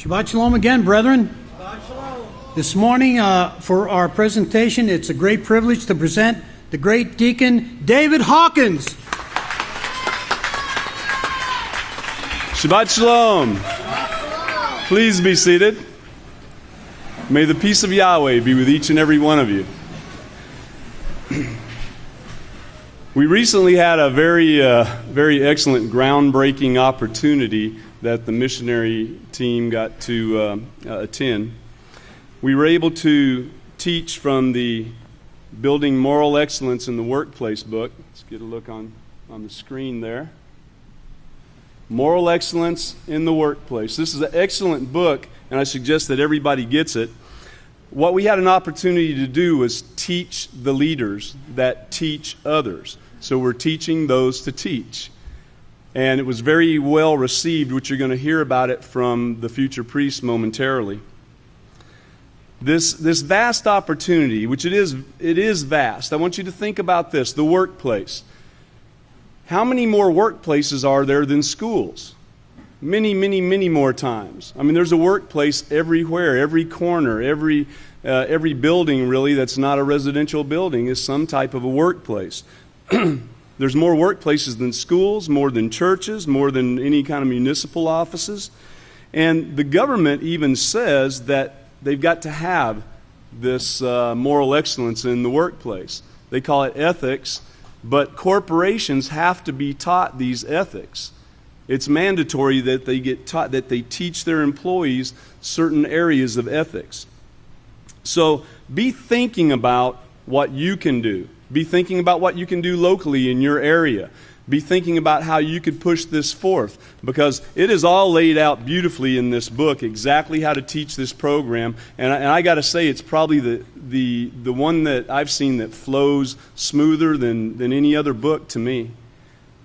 Shabbat Shalom again, brethren. Shabbat Shalom. This morning, for our presentation, it's a great privilege to present the great deacon, David Hawkins. Shabbat Shalom. Please be seated. May the peace of Yahweh be with each and every one of you. We recently had a very excellent, groundbreaking opportunity that the missionary team got to attend. We were able to teach from the Building Moral Excellence in the Workplace book. Let's get a look on the screen there. Moral Excellence in the Workplace. This is an excellent book, and I suggest that everybody gets it. What we had an opportunity to do was teach the leaders that teach others. So we're teaching those to teach. And it was very well received, which you're going to hear about it from the future priest momentarily. This vast opportunity, which it is vast. I want you to think about this, the workplace. How many more workplaces are there than schools? Many, many, many more times. I mean, there's a workplace everywhere, every corner, every building really that's not a residential building is some type of a workplace. There's more workplaces than schools, more than churches, more than any kind of municipal offices. And the government even says that they've got to have this moral excellence in the workplace. They call it ethics, but corporations have to be taught these ethics. It's mandatory that they get taught, that they teach their employees certain areas of ethics. So be thinking about what you can do. Be thinking about what you can do locally in your area. Be thinking about how you could push this forth, because it is all laid out beautifully in this book, exactly how to teach this program. And I got to say, it's probably the one that I've seen that flows smoother than any other book to me.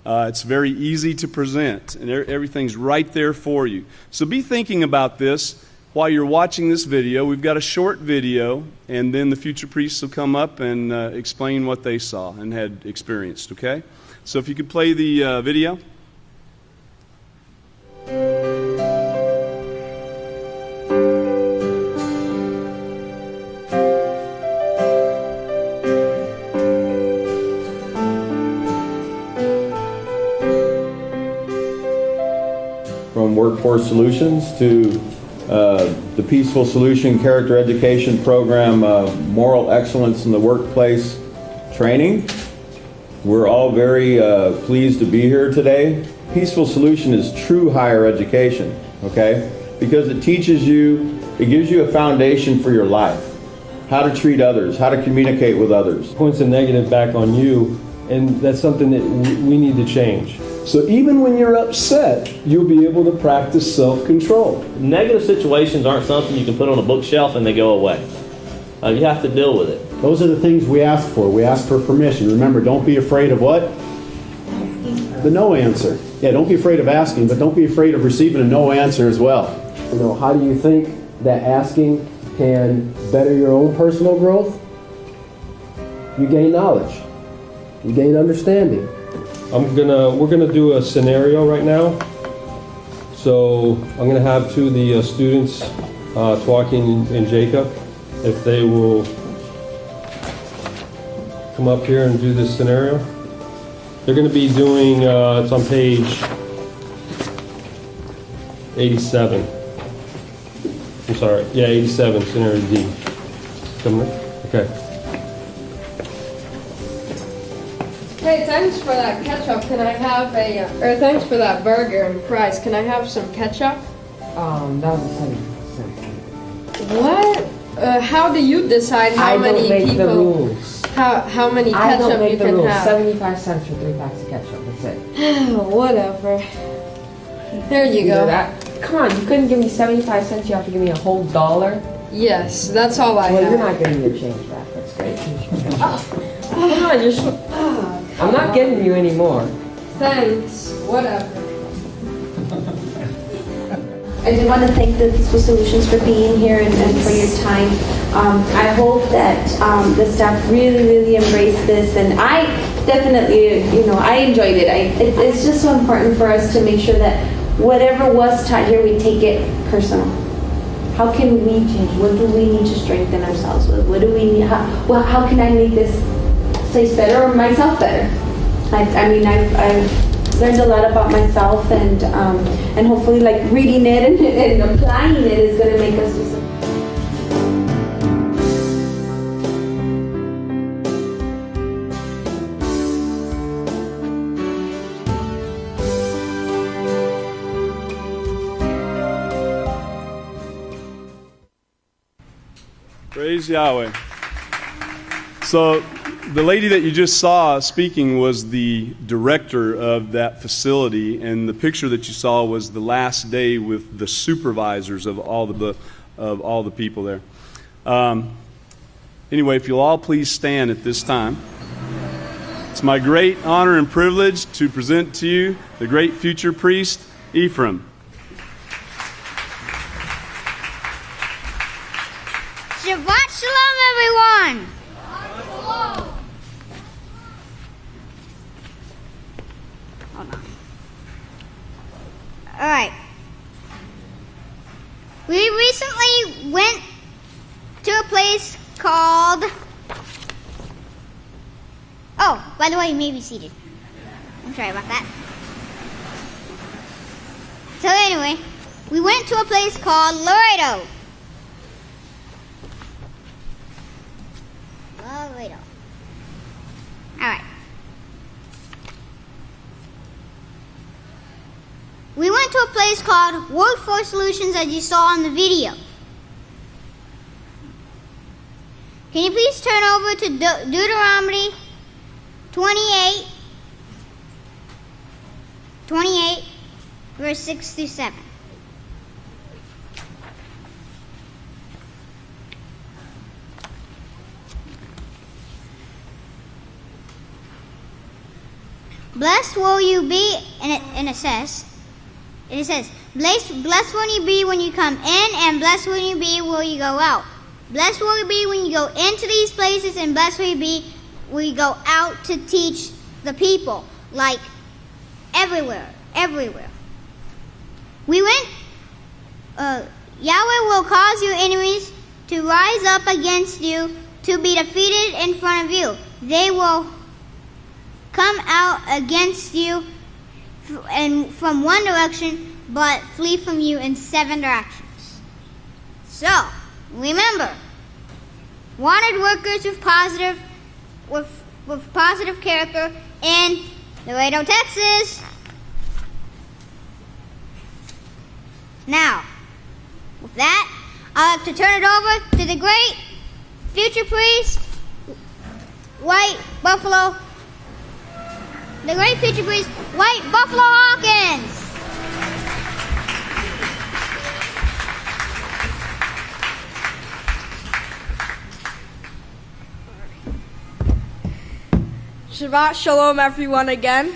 It's very easy to present, and everything's right there for you. So be thinking about this while you're watching this video. We've got a short video, and then the future priests will come up and explain what they saw and had experienced, okay? So if you could play the video. From Workforce Solutions to the Peaceful Solution Character Education Program, Moral Excellence in the Workplace Training. We're all very pleased to be here today. Peaceful Solution is true higher education, okay? Because it teaches you, it gives you a foundation for your life. How to treat others, how to communicate with others. Points a negative back on you, and that's something that we need to change. So even when you're upset, you'll be able to practice self-control. Negative situations aren't something you can put on a bookshelf and they go away. You have to deal with it. Those are the things we ask for. We ask for permission. Remember, don't be afraid of what? The no answer. Yeah, don't be afraid of asking, but don't be afraid of receiving a no answer as well. You know, how do you think that asking can better your own personal growth? You gain knowledge. You gain understanding. We're gonna do a scenario right now. So I'm gonna have two of the students, Joaquin and Jacob, if they will come up here and do this scenario. They're gonna be doing, it's on page 87. I'm sorry, yeah, 87, scenario D. Come on, okay. Hey, thanks for that ketchup. Can I have or thanks for that burger and fries. Can I have some ketchup? That was 70%. What? How do you decide how many people? I don't make the rules. How many I don't ketchup make you the can rules. have? 75 cents for 3 packs of ketchup. That's it. Whatever. There you go. Come on, you couldn't give me 75 cents. You have to give me a whole $1. Yes, that's all I have. Well, you're not giving me a change back. That's great. Come on, you're. I'm not getting you anymore. Thanks. Whatever. I do want to thank the Peaceful Solutions for being here and for your time. I hope that the staff really embraced this, and I definitely, I enjoyed it. It's just so important for us to make sure that whatever was taught here, we take it personal. how can we change? What do we need to strengthen ourselves with? What do we need? How can I make this place better or myself better? I mean, I've learned a lot about myself, and hopefully, like, reading it and applying it is going to make us do something. Praise Yahweh. So the lady that you just saw speaking was the director of that facility, and the picture that you saw was the last day with the supervisors of all the people there. Anyway, if you'll all please stand at this time. It's my great honor and privilege to present to you the great future priest, Ephraim. Shabbat Shalom, everyone! Hold on. Alright. We recently went to a place called... Oh, by the way, you may be seated. I'm sorry about that. So anyway, we went to a place called Laredo. Alright. We went to a place called Workforce Solutions, as you saw in the video. Can you please turn over to Deuteronomy 28, verse 6 through 7. Blessed will you be, and it says, blessed will you be when you come in, and blessed will you be when you go out. Blessed will you be when you go into these places, and blessed will you be when you go out to teach the people, like everywhere. We went, Yahweh will cause your enemies to rise up against you, to be defeated in front of you. They will come out against you and from one direction, but flee from you in 7 directions. So, remember, wanted workers with positive character in Laredo, Texas. Now, with that, I'd like to turn it over to the great future priest, White Buffalo Hawkins. Shabbat Shalom, everyone, again.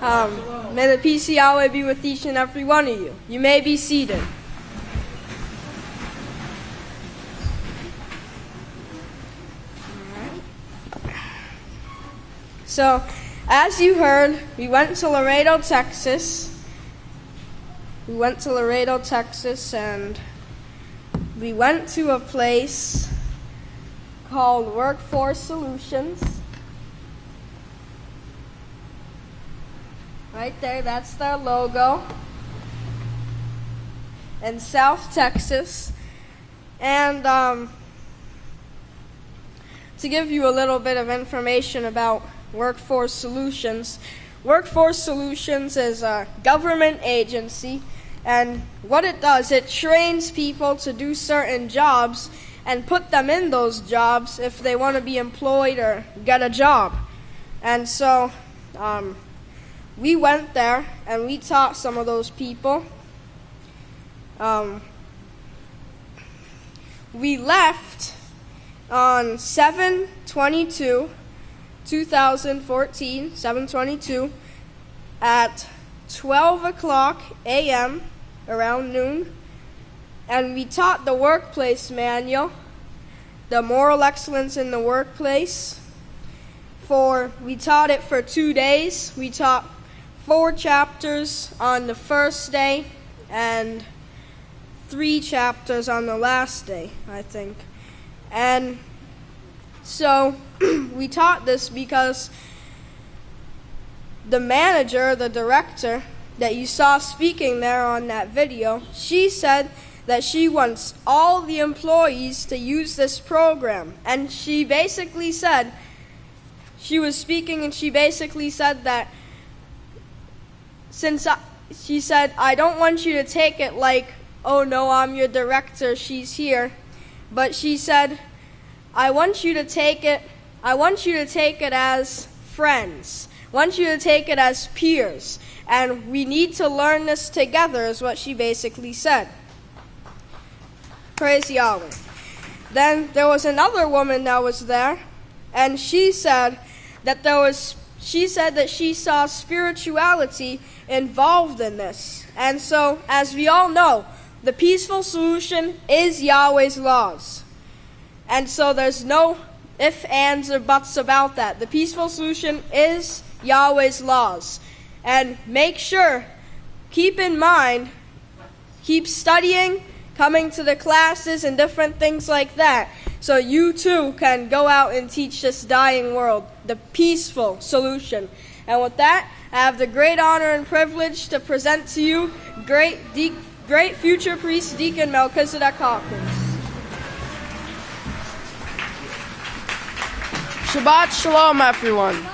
May the peace of Yahweh be with each and every one of you. You may be seated. So, as you heard, we went to Laredo, Texas. And we went to a place called Workforce Solutions. Right there, that's their logo. In South Texas. And to give you a little bit of information about Workforce Solutions. Workforce Solutions is a government agency, and what it does, it trains people to do certain jobs and put them in those jobs if they want to be employed or get a job. And so we went there and we taught some of those people. We left on 7/22/2014, 7/22, at 12 o'clock a.m., around noon, and we taught the workplace manual, the moral excellence in the workplace. We taught it for 2 days. We taught 4 chapters on the first day and 3 chapters on the last day, I think. And so we taught this because the manager, the director that you saw speaking there on that video, she said that she wants all the employees to use this program. And she basically said, she was speaking and she basically said that she said, I don't want you to take it like, oh no, I'm your director, she's here. But she said, I want you to take it as friends. I want you to take it as peers. And we need to learn this together, is what she basically said. Praise Yahweh. Then there was another woman that was there, and she said that she saw spirituality involved in this. And so, as we all know, the peaceful solution is Yahweh's laws. And so there's no ifs, ands, or buts about that. The peaceful solution is Yahweh's laws. And make sure, keep in mind, keep studying, coming to the classes and different things like that, so you too can go out and teach this dying world the peaceful solution. And with that, I have the great honor and privilege to present to you great future priest Deacon Melchizedek Hawkins. Shabbat Shalom, everyone.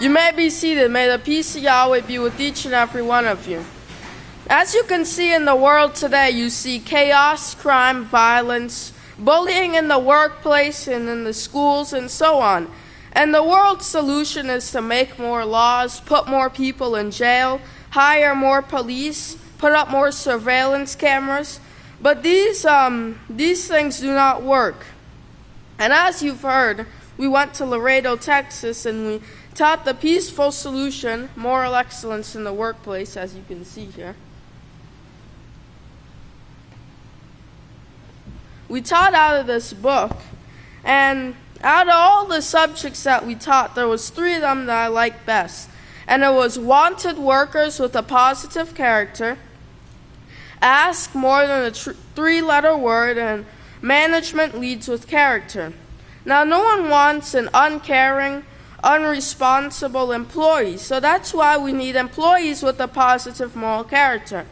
You may be seated. May the peace of Yahweh be with each and every one of you. As you can see in the world today, you see chaos, crime, violence, bullying in the workplace and in the schools and so on. And the world's solution is to make more laws, put more people in jail, hire more police, put up more surveillance cameras. But these things do not work. And as you've heard, we went to Laredo, Texas, and we taught the peaceful solution, moral excellence in the workplace, as you can see here. We taught out of this book, and out of all the subjects that we taught, there was 3 of them that I liked best. And it was wanted workers with a positive character, ask more than a 3-letter word, and management leads with character. Now, no one wants an uncaring, unresponsible employee, so that's why we need employees with a positive moral character.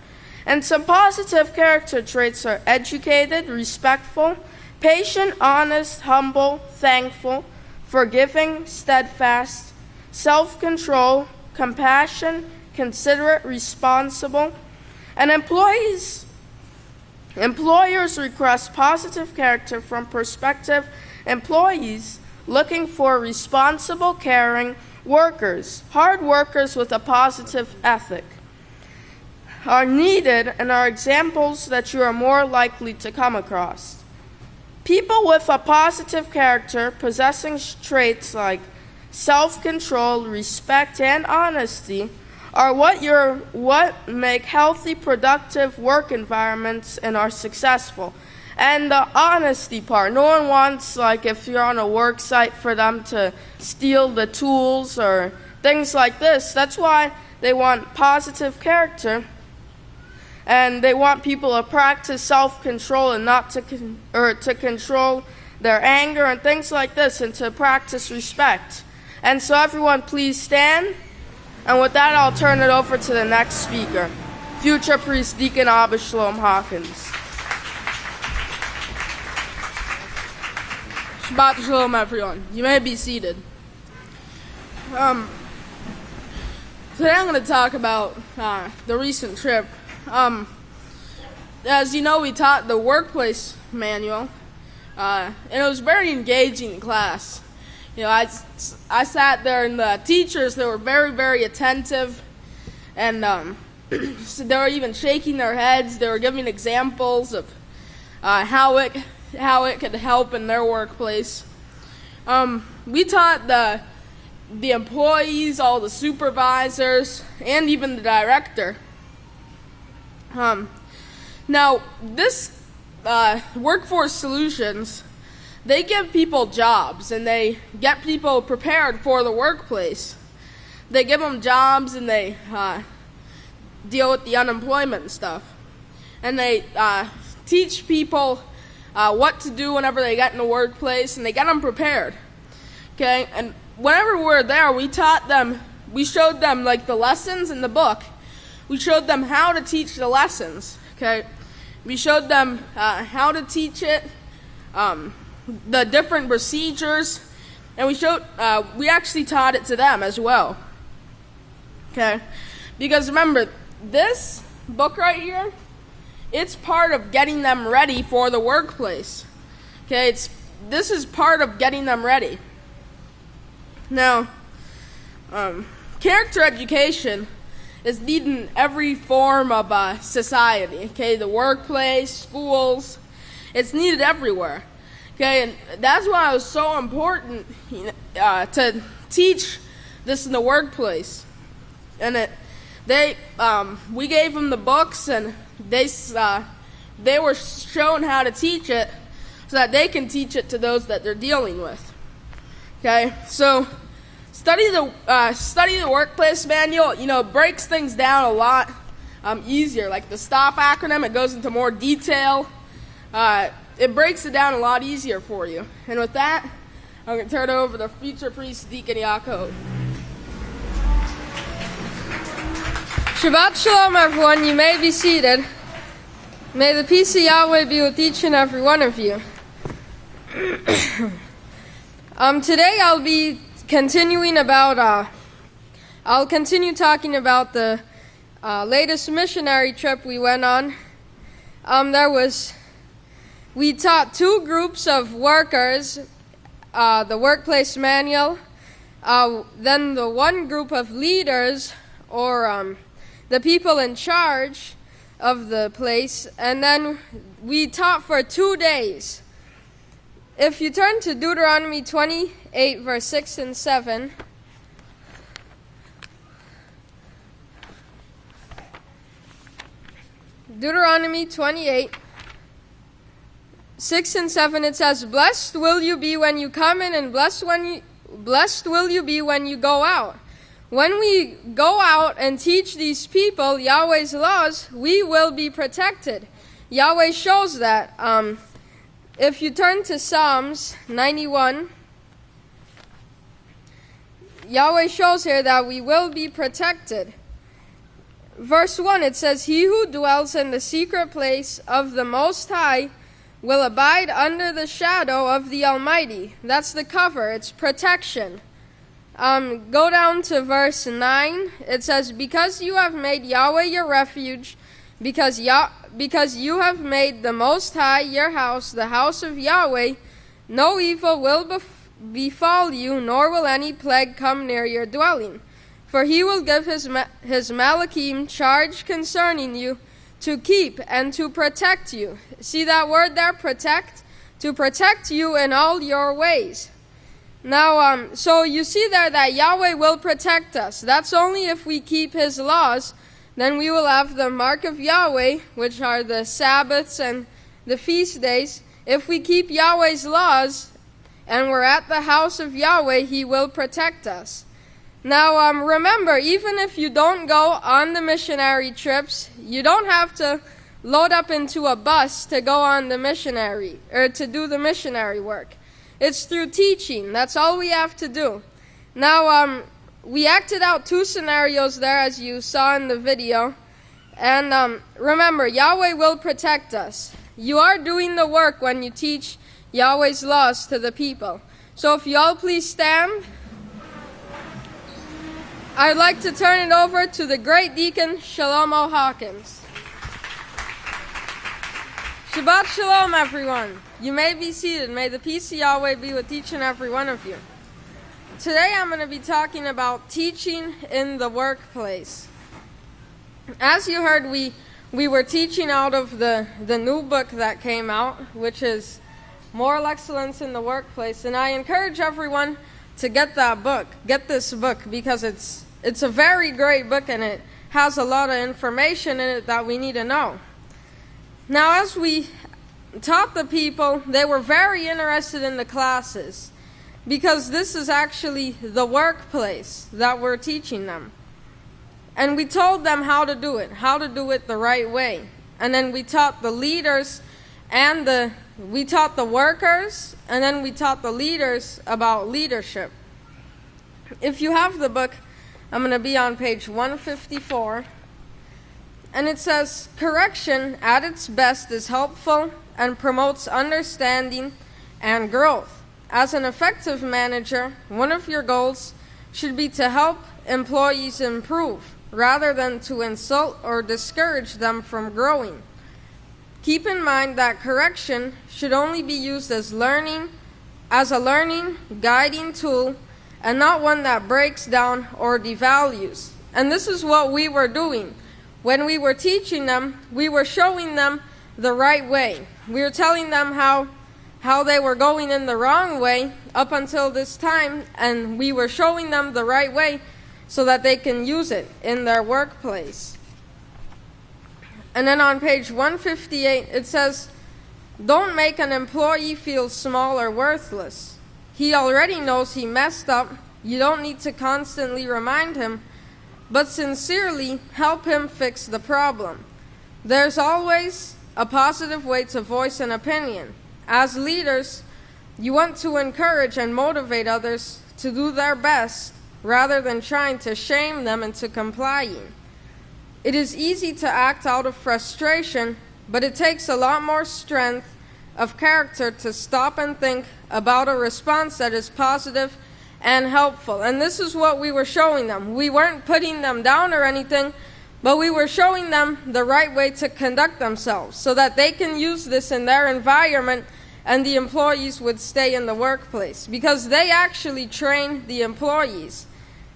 And some positive character traits are educated, respectful, patient, honest, humble, thankful, forgiving, steadfast, self-control, compassion, considerate, responsible. And employers request positive character from prospective employees looking for responsible, caring workers. Hard workers with a positive ethic are needed and are examples that you are more likely to come across. People with a positive character possessing traits like self-control, respect, and honesty are what make healthy, productive work environments and are successful. And the honesty part, no one wants, like if you're on a work site, for them to steal the tools or things like this. That's why they want positive character. And they want people to practice self-control and not to control their anger and things like this, and to practice respect. And so everyone please stand. And with that, I'll turn it over to the next speaker, future priest Deacon Shalom Hawkins. Shabbat Shalom, everyone. You may be seated. Today I'm going to talk about the recent trip. As you know, we taught the workplace manual, and it was very engaging class. You know, I sat there, and the teachers, they were very, very attentive, and so they were even shaking their heads. They were giving examples of how it could help in their workplace. We taught the employees, all the supervisors, and even the director. Now, this Workforce Solutions, they give people jobs, and they get people prepared for the workplace. They give them jobs, and they deal with the unemployment and stuff. and they teach people what to do whenever they get in the workplace, and they get them prepared. Okay, and whenever we were there, we showed them like the lessons in the book. We showed them how to teach the lessons. Okay, we showed them how to teach it, the different procedures, and we actually taught it to them as well. Okay, because remember, this book right here, it's part of getting them ready for the workplace. Okay, this is part of getting them ready. Now, character education is needed in every form of society. Okay, the workplace, schools, it's needed everywhere. Okay, and that's why it was so important to teach this in the workplace. And we gave them the books, and they were shown how to teach it so that they can teach it to those that they're dealing with. Okay, so study the workplace manual. It breaks things down a lot easier. Like the STOP acronym, it goes into more detail. It breaks it down a lot easier for you. And with that, I'm going to turn it over to future priest Deacon Yaakov. Shabbat Shalom, everyone. You may be seated. May the peace of Yahweh be with each and every one of you. Today I'll be continuing I'll continue talking about the latest missionary trip we went on. We taught two groups of workers, the workplace manual, then the one group of leaders, or the people in charge of the place, and then we taught for 2 days. If you turn to Deuteronomy 28, verse 6 and 7, Deuteronomy 28, 6 and 7, it says, "Blessed will you be when you come in, and blessed will you be when you go out." When we go out and teach these people Yahweh's laws, we will be protected. Yahweh shows that. If you turn to Psalms 91, Yahweh shows here that we will be protected. Verse 1, it says, "He who dwells in the secret place of the Most High will abide under the shadow of the Almighty." That's the cover. It's protection. Go down to verse 9. It says, "Because you have made Yahweh your refuge, because you have made the Most High your house, the house of Yahweh, no evil will befall you, nor will any plague come near your dwelling. For he will give his Malachim charge concerning you, to keep and to protect you." See that word there, protect? To protect you in all your ways. Now, so you see there that Yahweh will protect us. That's only if we keep his laws. Then we will have the mark of Yahweh, which are the Sabbaths and the feast days. If we keep Yahweh's laws and we're at the house of Yahweh, he will protect us. Now, remember, even if you don't go on the missionary trips, you don't have to load up into a bus to go on the missionary, or to do the missionary work. It's through teaching. That's all we have to do. Now, we acted out 2 scenarios there, as you saw in the video. And remember, Yahweh will protect us. You are doing the work when you teach Yahweh's laws to the people. So if you all please stand. I'd like to turn it over to the great deacon, Shalom Hawkins. Shabbat Shalom, everyone. You may be seated. May the peace of Yahweh be with each and every one of you. Today I'm going to be talking about teaching in the workplace. As you heard, we were teaching out of the new book that came out, which is Moral Excellence in the Workplace. And I encourage everyone to get that book, get this book, because it's a very great book and it has a lot of information in it that we need to know. Now, as we taught the people, they were very interested in the classes, because this is actually the workplace that we're teaching them. And we told them how to do it the right way. and then we taught the leaders and we taught the workers, and then we taught the leaders about leadership. If you have the book, I'm going to be on page 154. And it says, correction at its best is helpful and promotes understanding and growth. As an effective manager, one of your goals should be to help employees improve, rather than to insult or discourage them from growing. Keep in mind that correction should only be used as a learning, guiding tool, and not one that breaks down or devalues. And this is what we were doing. When we were teaching them, we were showing them the right way. We were telling them how they were going in the wrong way up until this time, and we were showing them the right way so that they can use it in their workplace. And then on page 158, it says, don't make an employee feel small or worthless. He already knows he messed up. You don't need to constantly remind him, but sincerely help him fix the problem. There's always a positive way to voice an opinion. As leaders, you want to encourage and motivate others to do their best rather than trying to shame them into complying. It is easy to act out of frustration, but it takes a lot more strength of character to stop and think about a response that is positive and helpful. And this is what we were showing them. We weren't putting them down or anything, but we were showing them the right way to conduct themselves so that they can use this in their environment and the employees would stay in the workplace, because they actually train the employees.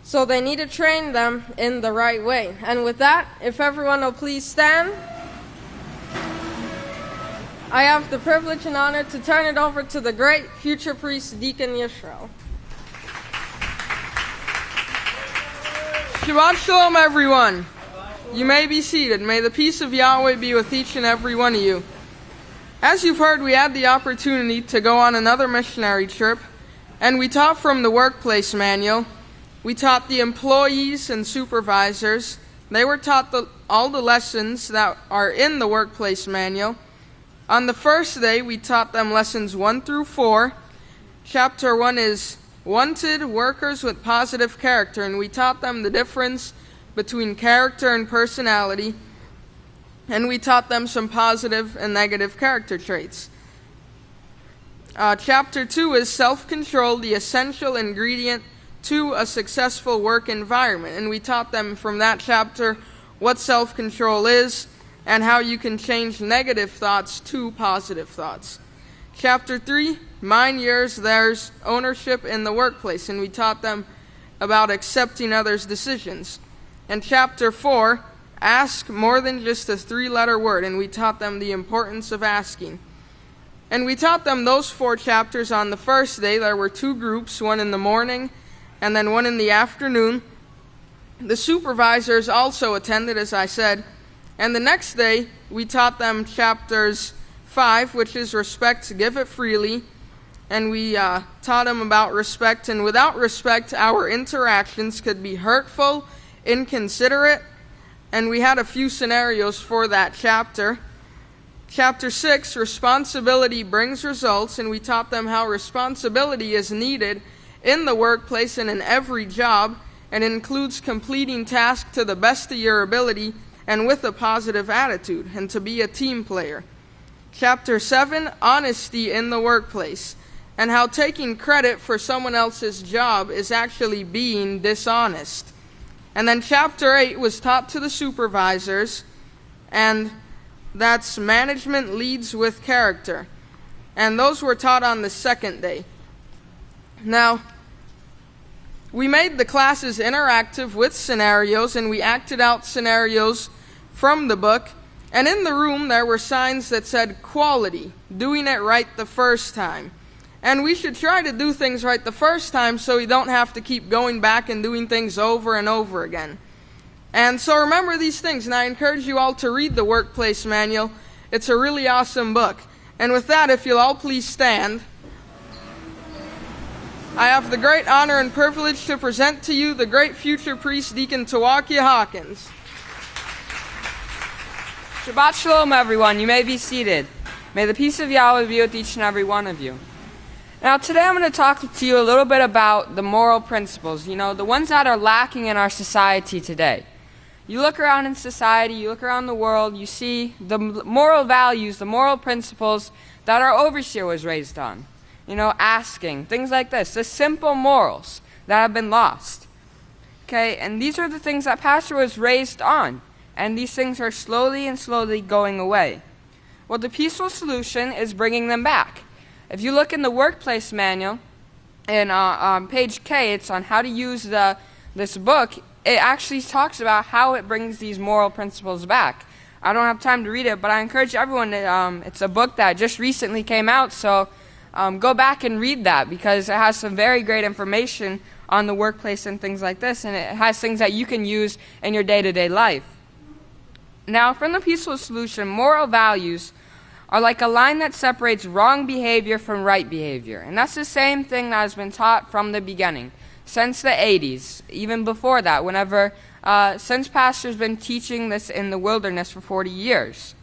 So they need to train them in the right way. And with that, if everyone will please stand. I have the privilege and honor to turn it over to the great future priest, Deacon Yisrayl. Shabbat Shalom, everyone. You may be seated. May the peace of Yahweh be with each and every one of you. As you've heard, we had the opportunity to go on another missionary trip, and we taught from the workplace manual. We taught the employees and supervisors. They were taught all the lessons that are in the workplace manual. On the first day, we taught them lessons 1 through 4. Chapter 1 is Wanted Workers with Positive Character, and we taught them the difference between character and personality, and we taught them some positive and negative character traits. Chapter 2 is Self-Control, the essential ingredient to a successful work environment, and we taught them from that chapter what self-control is and how you can change negative thoughts to positive thoughts. Chapter 3, Mine, Yours, Theirs, Ownership in the Workplace, and we taught them about accepting others' decisions. And Chapter 4, Ask more than just a 3-letter word, and we taught them the importance of asking. And we taught them those 4 chapters on the first day. There were 2 groups, one in the morning and then one in the afternoon. The supervisors also attended, as I said. And the next day, we taught them chapters 5, which is respect, give it freely. And we taught them about respect. And without respect, our interactions could be hurtful, inconsiderate. And we had a few scenarios for that chapter. Chapter 6, responsibility brings results. And we taught them how responsibility is needed in the workplace and in every job, and includes completing tasks to the best of your ability and with a positive attitude, and to be a team player. Chapter 7, honesty in the workplace, and how taking credit for someone else's job is actually being dishonest. And then chapter 8 was taught to the supervisors, and that's management leads with character. And those were taught on the second day. Now, we made the classes interactive with scenarios, and we acted out scenarios from the book. And in the room, there were signs that said quality, doing it right the first time. And we should try to do things right the first time so we don't have to keep going back and doing things over and over again. And so remember these things, and I encourage you all to read the Workplace Manual. It's a really awesome book. And with that, if you'll all please stand. I have the great honor and privilege to present to you the great future priest, Deacon Tawakia Hawkins. Shabbat Shalom, everyone. You may be seated. May the peace of Yahweh be with each and every one of you. Now, today I'm going to talk to you a little bit about the moral principles, the ones that are lacking in our society today. You look around in society, you look around the world, you see the moral values, the moral principles that our overseer was raised on. Asking, things like this, the simple morals that have been lost. Okay, and these are the things that Pastor was raised on. And these things are slowly and slowly going away. Well, the peaceful solution is bringing them back. If you look in the workplace manual, and on page K, it's on how to use this book. It actually talks about how it brings these moral principles back. I don't have time to read it, but I encourage everyone it's a book that just recently came out, so go back and read that, because it has some very great information on the workplace and things like this, and it has things that you can use in your day-to-day life. Now, from the peaceful solution, moral values are like a line that separates wrong behavior from right behavior. And that's the same thing that has been taught from the beginning, since the 80s, even before that, since Pastor's been teaching this in the wilderness for 40 years.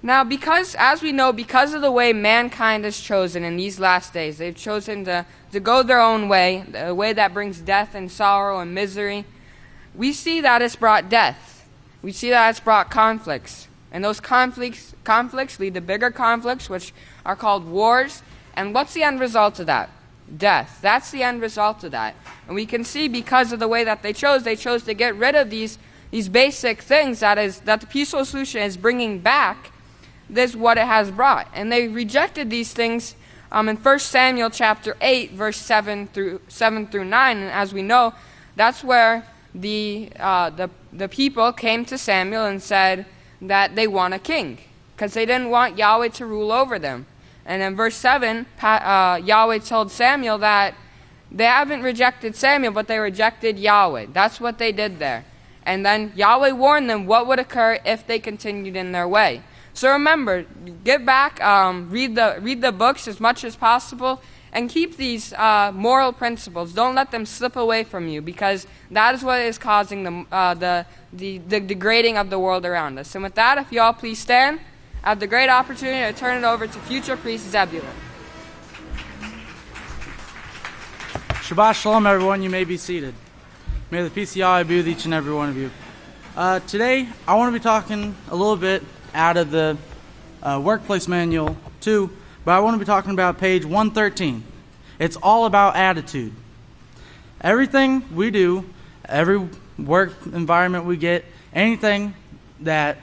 Now, as we know, because of the way mankind has chosen in these last days, they've chosen to go their own way, a way that brings death and sorrow and misery, we see that it's brought death. We see that it's brought conflicts. And those conflicts lead to bigger conflicts, which are called wars. And what's the end result of that? Death. That's the end result of that. And we can see, because of the way that they chose to get rid of these basic things that the peaceful solution is bringing back. This is what it has brought. And they rejected these things in 1 Samuel chapter 8, verse 7 through 9. And as we know, that's where the people came to Samuel and said that they want a king, because they didn't want Yahweh to rule over them. And in verse 7, Yahweh told Samuel that they haven't rejected Samuel, but they rejected Yahweh. That's what they did there. And then Yahweh warned them what would occur if they continued in their way. So remember, get back, read the books as much as possible, and keep these moral principles. Don't let them slip away from you, because that is what is causing the degrading of the world around us. And with that, if you all please stand, I have the great opportunity to turn it over to future priest Zebulun. Shabbat Shalom, everyone. You may be seated. May the peace of Yahweh be with each and every one of you. Today, I want to be talking a little bit out of the workplace manual too, but I want to be talking about page 113. It's all about attitude. Everything we do, every work environment we get, anything that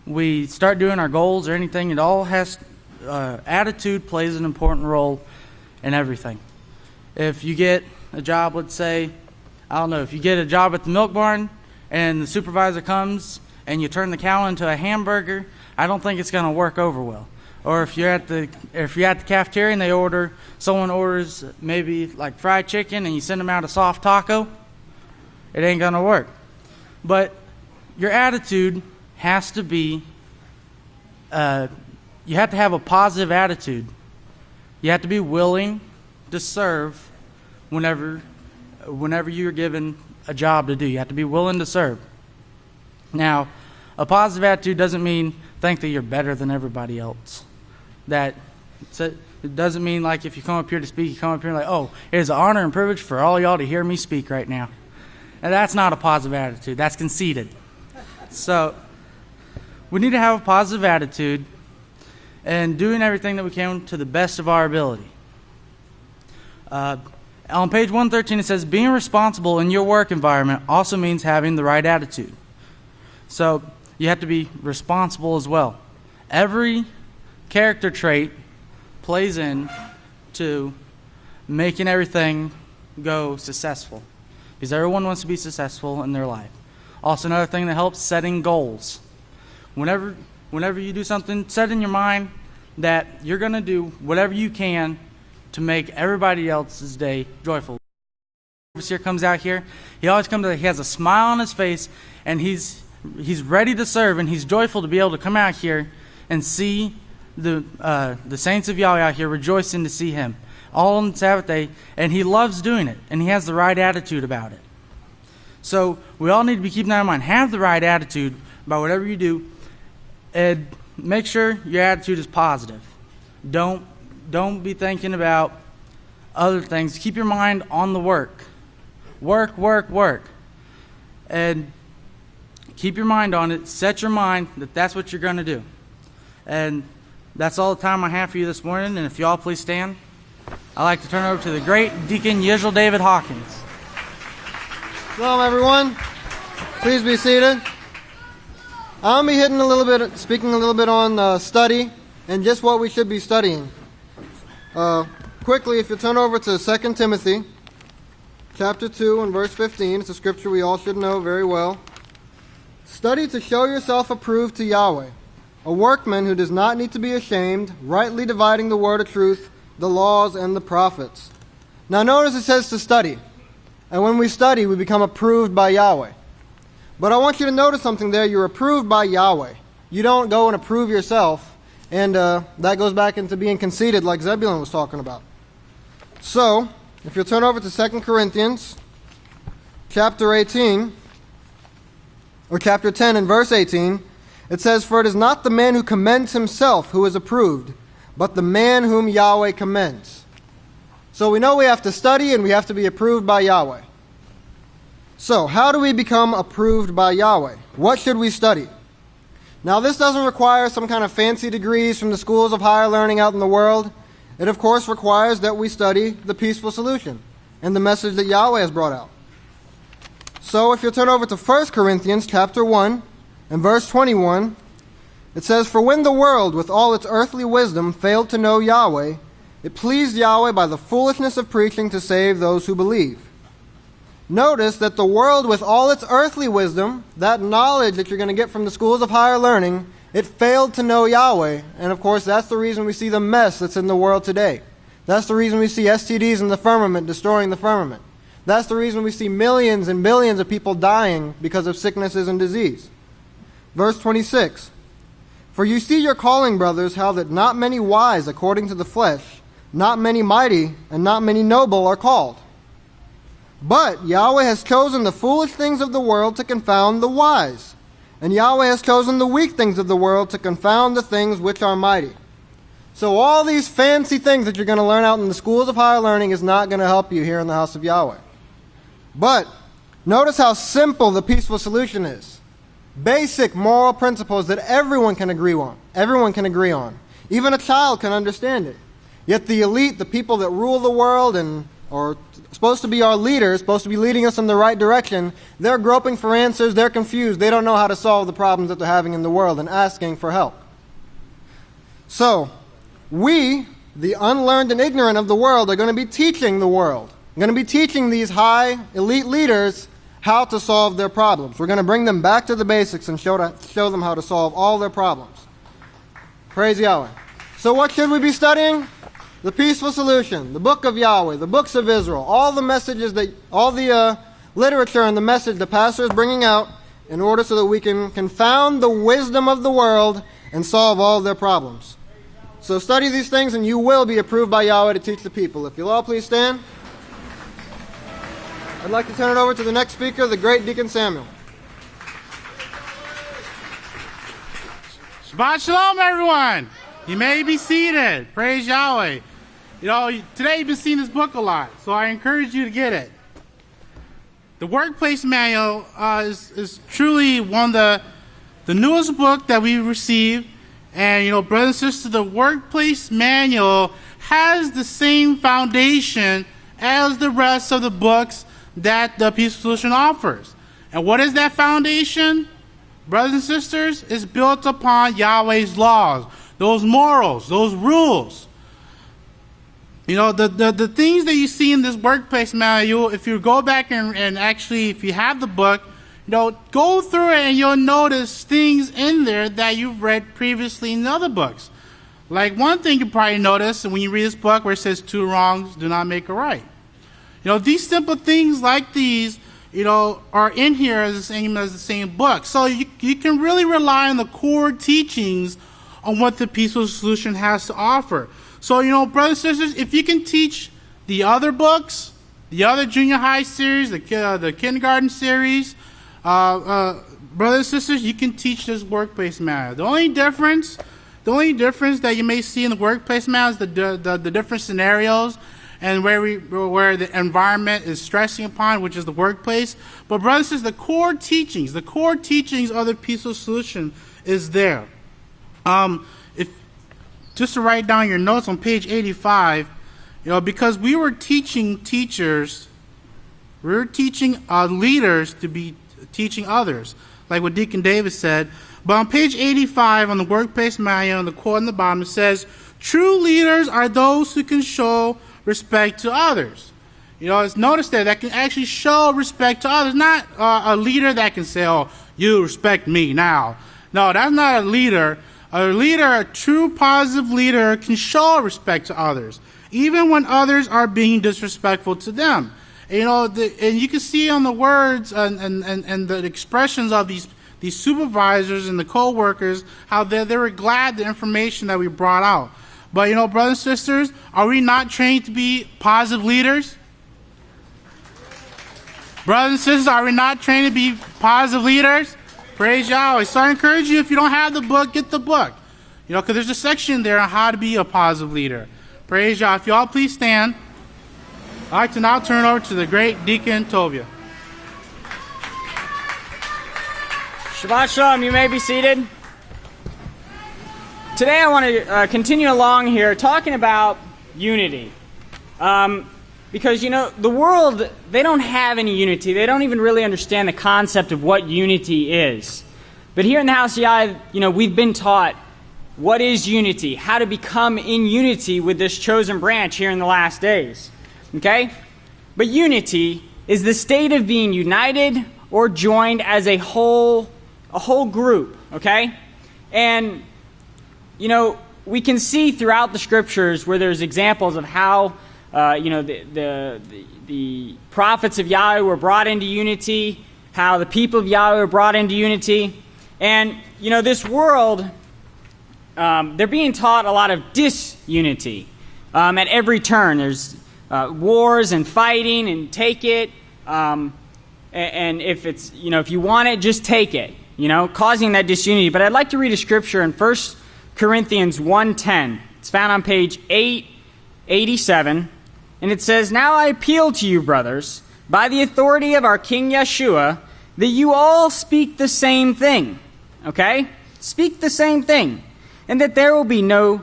we start doing, our goals or anything, it all has attitude plays an important role in everything. If you get a job, let's say, if you get a job at the milk barn and the supervisor comes and you turn the cow into a hamburger, I don't think it's going to work over well. Or if you're at the cafeteria and someone orders maybe like fried chicken and you send them out a soft taco, it ain't going to work. But your attitude has to be, you have to have a positive attitude. You have to be willing to serve whenever you're given a job to do. You have to be willing to serve. Now, a positive attitude doesn't mean think that you're better than everybody else. It doesn't mean like if you come up here to speak, you come up here and like, oh, it is an honor and privilege for all y'all to hear me speak right now. And that's not a positive attitude. That's conceited. So we need to have a positive attitude and doing everything that we can to the best of our ability. On page 113, it says, being responsible in your work environment also means having the right attitude. So you have to be responsible as well. Every character trait plays in to making everything go successful, because everyone wants to be successful in their life. Also, another thing that helps, setting goals. Whenever you do something, set in your mind that you're going to do whatever you can to make everybody else's day joyful. Overseer comes out here, he always comes out, he has a smile on his face, and he's ready to serve, and he's joyful to be able to come out here and see the saints of Yahweh out here rejoicing to see him all on the Sabbath day, and he loves doing it, and he has the right attitude about it. So we all need to be keeping that in mind. Have the right attitude about whatever you do, And make sure your attitude is positive. Don't be thinking about other things. Keep your mind on the work. Work. And keep your mind on it. Set your mind that that's what you're going to do. And that's all the time I have for you this morning. And if you all please stand, I'd like to turn over to the great Deacon Yisrayl David Hawkins. Shalom, everyone. Please be seated. I'll be speaking a little bit on study and just what we should be studying. Quickly, if you turn over to 2 Timothy, chapter 2 and verse 15, it's a scripture we all should know very well. Study to show yourself approved to Yahweh, a workman who does not need to be ashamed, rightly dividing the word of truth, the laws, and the prophets. Now notice it says to study. And when we study, we become approved by Yahweh. But I want you to notice something there. You're approved by Yahweh. You don't go and approve yourself. And that goes back into being conceited like Zebulun was talking about. So, if you'll turn over to 2 Corinthians chapter 18, or chapter 10 and verse 18, it says, "For it is not the man who commends himself who is approved, but the man whom Yahweh commends." So we know we have to study and we have to be approved by Yahweh. So, how do we become approved by Yahweh? What should we study? Now, this doesn't require some kind of fancy degrees from the schools of higher learning out in the world. It, of course, requires that we study the peaceful solution and the message that Yahweh has brought out. So, if you'll turn over to 1 Corinthians chapter 1 and verse 21, it says, "For when the world with all its earthly wisdom failed to know Yahweh, it pleased Yahweh by the foolishness of preaching to save those who believe." Notice that the world with all its earthly wisdom, that knowledge that you're going to get from the schools of higher learning, it failed to know Yahweh. And of course, that's the reason we see the mess that's in the world today. That's the reason we see STDs in the firmament destroying the firmament. That's the reason we see millions and billions of people dying because of sicknesses and disease. Verse 26, "For you see your calling, brothers, how that not many wise according to the flesh, not many mighty, and not many noble are called. But Yahweh has chosen the foolish things of the world to confound the wise. And Yahweh has chosen the weak things of the world to confound the things which are mighty." So all these fancy things that you're going to learn out in the schools of higher learning is not going to help you here in the house of Yahweh. But notice how simple the peaceful solution is. Basic moral principles that everyone can agree on. Everyone can agree on. Even a child can understand it. Yet the elite, the people that rule the world and are supposed to be our leaders, supposed to be leading us in the right direction, they're groping for answers, they're confused, they don't know how to solve the problems that they're having in the world and asking for help. So, we, the unlearned and ignorant of the world, are going to be teaching the world. We're going to be teaching these high, elite leaders how to solve their problems. We're going to bring them back to the basics and show them how to solve all their problems. Praise Yahweh. So what should we be studying? The peaceful solution, the book of Yahweh, the books of Israel, all the messages all the literature and the message the pastor is bringing out in order so that we can confound the wisdom of the world and solve all their problems. So study these things and you will be approved by Yahweh to teach the people. If you'll all please stand. I'd like to turn it over to the next speaker, the great Deacon Samuel. Shabbat Shalom, everyone. You may be seated. Praise Yahweh. You know, today you've been seeing this book a lot, so I encourage you to get it. The Workplace Manual is truly one of the newest book that we've received. And, you know, brothers and sisters, the Workplace Manual has the same foundation as the rest of the books that the Peaceful Solution offers. And what is that foundation? Brothers and sisters, it's built upon Yahweh's laws, those morals, those rules. You know, the things that you see in this Workplace Manual, if you go back and actually, if you have the book, you know, go through it and you'll notice things in there that you've read previously in other books. Like one thing you probably notice when you read this book where it says 2 wrongs do not make a right. You know, these simple things like these, you know, are in here as the same book. So you can really rely on the core teachings on what the Peaceful Solution has to offer. So, you know, brothers and sisters, if you can teach the other books, the other junior high series, the kindergarten series, brothers and sisters, you can teach this workplace manual. The only difference that you may see in the workplace manual is the different scenarios and where the environment is stressing upon, which is the workplace. But brothers and sisters, the core teachings of the peaceful solution is there. If just to write down your notes on page 85, because we were teaching teachers, we were teaching leaders to be teaching others, like what Deacon David said. But on page 85 on the workplace manual, in the quote on the bottom, it says, "True leaders are those who can show respect to others." It's noticed there that can actually show respect to others, not a leader that can say, "Oh, you respect me now." No, that's not a leader. A true positive leader, can show respect to others, even when others are being disrespectful to them. And you can see on the words and the expressions of these supervisors and the co-workers how they were glad the information that we brought out. But brothers and sisters, are we not trained to be positive leaders? Brothers and sisters, are we not trained to be positive leaders? Praise Yahweh. So I encourage you, if you don't have the book, get the book. Because there's a section there on how to be a positive leader. Praise Yahweh. If you all please stand. I'd like to now turn over to the great Deacon Tovia. Shabbat Shalom. You may be seated. Today I want to continue along here talking about unity. Because, the world, they don't have any unity. They don't even really understand the concept of what unity is. But here in the House of Yahweh, we've been taught what is unity, how to become in unity with this chosen branch here in the last days. Okay? But unity is the state of being united or joined as a whole group. Okay? And, we can see throughout the scriptures where there's examples of how the prophets of Yahweh were brought into unity, how the people of Yahweh were brought into unity. And, this world, they're being taught a lot of disunity. At every turn, there's wars and fighting and take it. And if it's, if you want it, just take it, causing that disunity. But I'd like to read a scripture in 1 Corinthians 1:10. It's found on page 887. And it says, "Now I appeal to you, brothers, by the authority of our King Yeshua, that you all speak the same thing." Okay? Speak the same thing. And that there will be no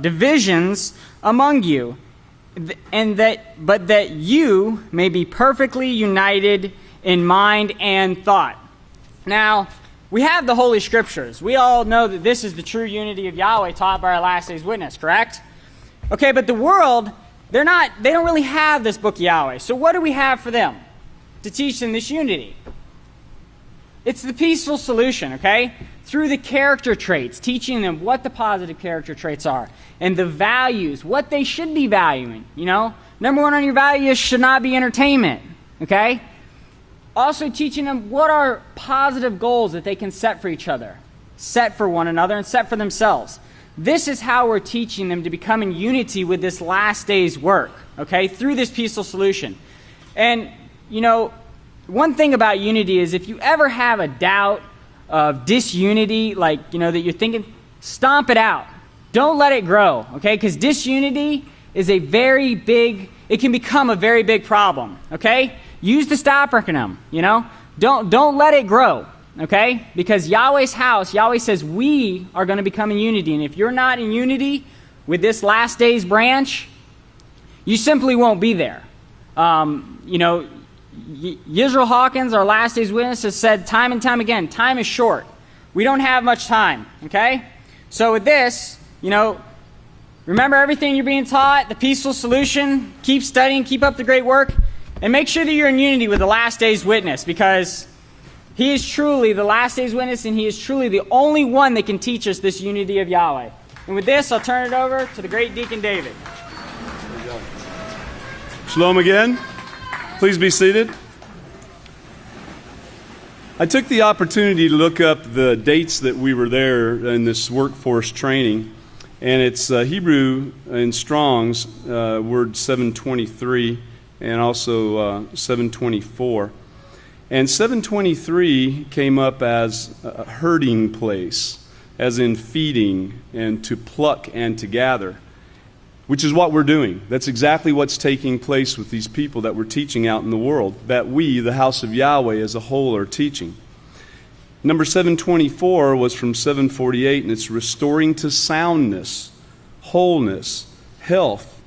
divisions among you, but that you may be perfectly united in mind and thought. Now, we have the Holy Scriptures. We all know that this is the true unity of Yahweh taught by our last day's witness, correct? Okay, but the world, they don't really have this book of Yahweh. So what do we have for them to teach them this unity? It's the peaceful solution, okay? Through the character traits, teaching them what the positive character traits are and the values, what they should be valuing, Number one on your values should not be entertainment, okay? Also teaching them what are positive goals that they can set for each other, set for one another, and set for themselves. This is how we're teaching them to become in unity with this last day's work, okay, through this peaceful solution. And, one thing about unity is if you ever have a doubt of disunity, like, that you're thinking, stomp it out. Don't let it grow, okay, because disunity is it can become a very big problem, okay? Use the stop acronym, Don't let it grow, okay? Because Yahweh's house, Yahweh says we are going to become in unity. And if you're not in unity with this last day's branch, you simply won't be there. Yisrayl Hawkins, our last day's witness, has said time and time again, time is short. We don't have much time, okay? So with this, remember everything you're being taught, the peaceful solution, keep studying, keep up the great work. And make sure that you're in unity with the last day's witness, because he is truly the last day's witness, and he is truly the only one that can teach us this unity of Yahweh. And with this, I'll turn it over to the great Deacon David. Shalom again. Please be seated. I took the opportunity to look up the dates that we were there in this workforce training, and it's Hebrew in Strong's, word 723. and also 724. And 723 came up as a herding place, as in feeding and to pluck and to gather, which is what we're doing. That's exactly what's taking place with these people that we're teaching out in the world, that we, the House of Yahweh as a whole, are teaching. Number 724 was from 748, and it's restoring to soundness, wholeness, health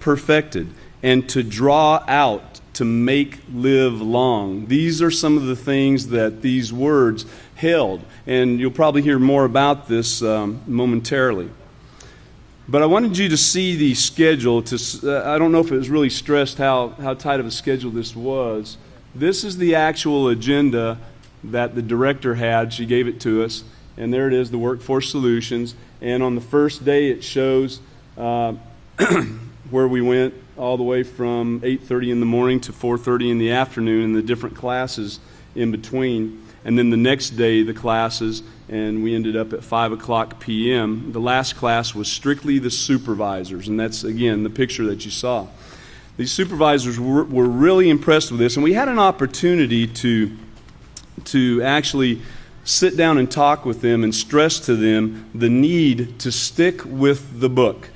perfected, and to draw out, to make live long. These are some of the things that these words held, and you'll probably hear more about this momentarily. But I wanted you to see the schedule. I don't know if it was really stressed how tight of a schedule this was. This is the actual agenda that the director had. She gave it to us, and there it is, the Workforce Solutions. And on the first day it shows where we went all the way from 8:30 in the morning to 4:30 in the afternoon, and the different classes in between. And then the next day, the classes, and we ended up at 5 o'clock p.m. The last class was strictly the supervisors, and that's, again, the picture that you saw. These supervisors were really impressed with this, and we had an opportunity to actually sit down and talk with them and stress to them the need to stick with the book.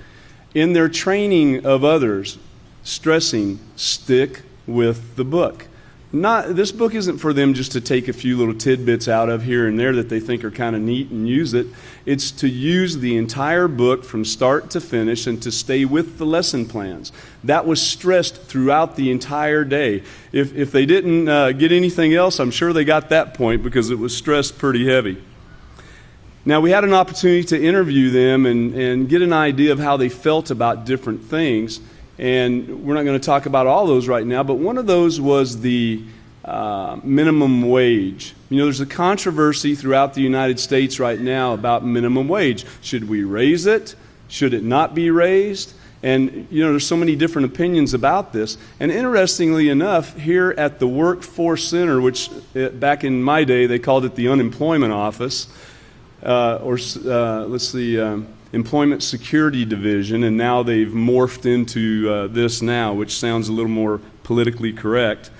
In their training of others, stressing, stick with the book. This book isn't for them just to take a few little tidbits out of here and there that they think are kind of neat and use it. It's to use the entire book from start to finish and to stay with the lesson plans. That was stressed throughout the entire day. If they didn't get anything else, I'm sure they got that point because it was stressed pretty heavy. Now, we had an opportunity to interview them and get an idea of how they felt about different things. And we're not going to talk about all those right now, but one of those was the minimum wage. You know, there's a controversy throughout the United States right now about minimum wage. Should we raise it? Should it not be raised? And, you know, there's so many different opinions about this. And interestingly enough, here at the Workforce Center, which back in my day they called it the Unemployment Office, Employment Security Division, and now they've morphed into this now, which sounds a little more politically correct.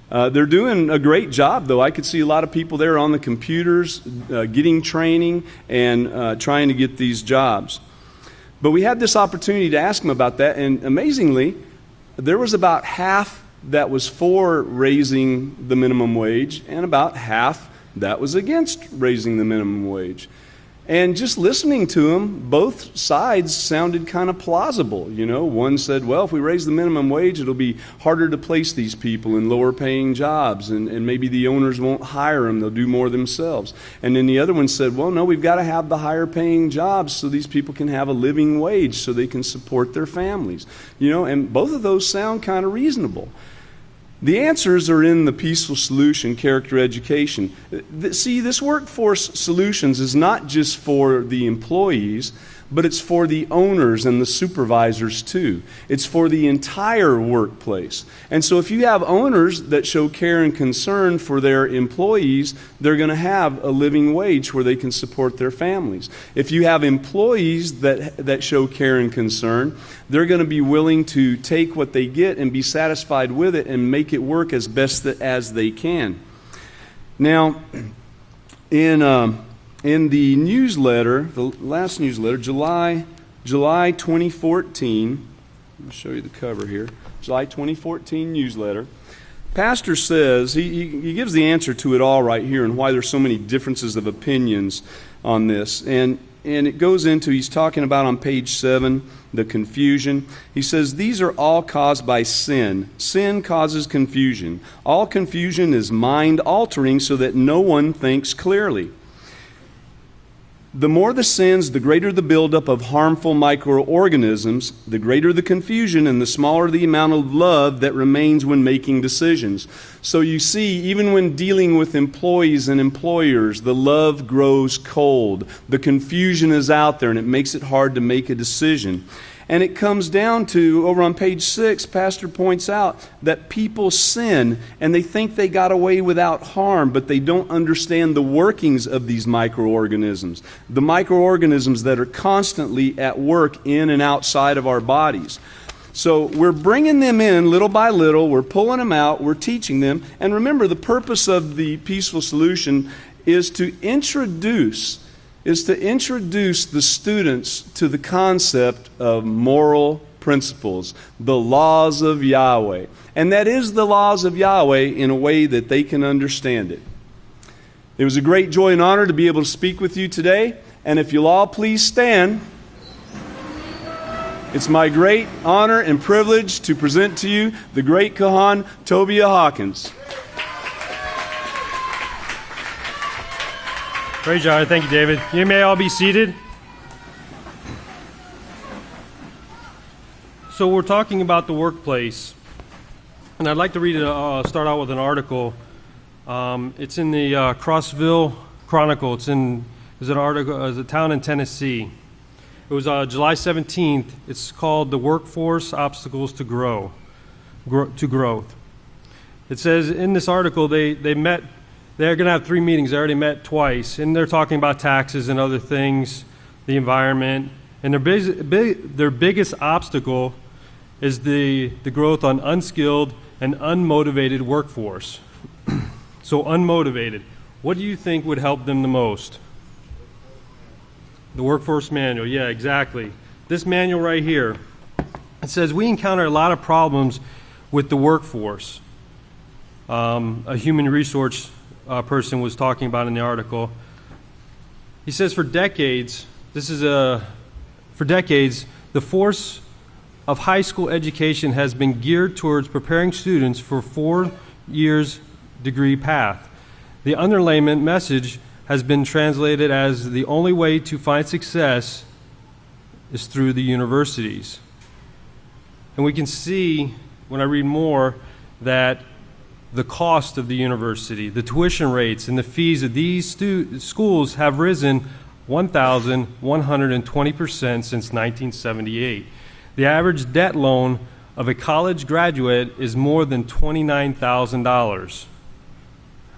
They're doing a great job, though. I could see a lot of people there on the computers getting training and trying to get these jobs. But we had this opportunity to ask them about that, and amazingly, there was about half that was for raising the minimum wage and about half that was against raising the minimum wage. And just listening to them, both sides sounded kind of plausible. You know, one said, well, if we raise the minimum wage, it'll be harder to place these people in lower paying jobs, and maybe the owners won't hire them, they'll do more themselves. And then the other one said, well, no, we've got to have the higher paying jobs so these people can have a living wage so they can support their families. You know, and both of those sound kind of reasonable. The answers are in the Peaceful Solution Character Education. See, this Workforce Solutions is not just for the employees, but it's for the owners and the supervisors too. It's for the entire workplace. And so if you have owners that show care and concern for their employees, they're going to have a living wage where they can support their families. If you have employees that show care and concern, they're going to be willing to take what they get and be satisfied with it and make it work as best as they can. Now, in the newsletter, the last newsletter, July 2014, I'll show you the cover here, July 2014 newsletter, Pastor says, he gives the answer to it all right here and why there's so many differences of opinions on this. And it goes into, he's talking about on page 7, the confusion. He says, these are all caused by sin. Sin causes confusion. All confusion is mind-altering so that no one thinks clearly. The more the sins, the greater the buildup of harmful microorganisms, the greater the confusion, and the smaller the amount of love that remains when making decisions. So you see, even when dealing with employees and employers, the love grows cold. The confusion is out there, and it makes it hard to make a decision. And it comes down to, over on page 6, Pastor points out that people sin and they think they got away without harm, but they don't understand the workings of these microorganisms. The microorganisms that are constantly at work in and outside of our bodies. So we're bringing them in little by little. We're pulling them out. We're teaching them. And remember, the purpose of the Peaceful Solution is to introduce the students to the concept of moral principles, the laws of Yahweh. And that is the laws of Yahweh in a way that they can understand it. It was a great joy and honor to be able to speak with you today. And if you'll all please stand, it's my great honor and privilege to present to you the great Kahan Tobiah Hawkins. Praise Yahweh. Thank you, David. You may all be seated. So we're talking about the workplace, and I'd like to start out with an article. It's in the Crossville Chronicle. It's an article. It's a town in Tennessee. It was July 17th. It's called "The Workforce Obstacles to Growth." It says in this article they met. They're going to have 3 meetings. They already met twice, and they're talking about taxes and other things, the environment, and their biggest obstacle is the growth on unskilled and unmotivated workforce. So unmotivated. What do you think would help them the most? The workforce manual. Yeah, exactly. This manual right here. It says we encounter a lot of problems with the workforce. A human resource person was talking about in the article. He says for decades, the force of high school education has been geared towards preparing students for 4 years degree path. The underlayment message has been translated as the only way to find success is through the universities. And we can see, when I read more, that the cost of the university, the tuition rates, and the fees of these schools have risen 1,120% since 1978. The average debt loan of a college graduate is more than $29,000.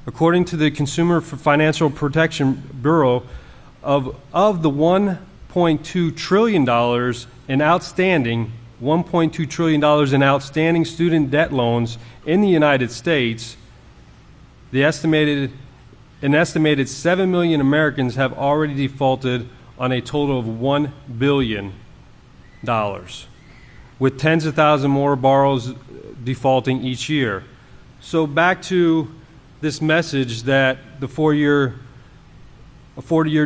According to the Consumer Financial Protection Bureau, of the $1.2 trillion in outstanding $1.2 trillion in outstanding student debt loans in the United States, an estimated 7 million Americans have already defaulted on a total of $1 billion, with tens of thousands more borrowers defaulting each year. So back to this message that a 4-year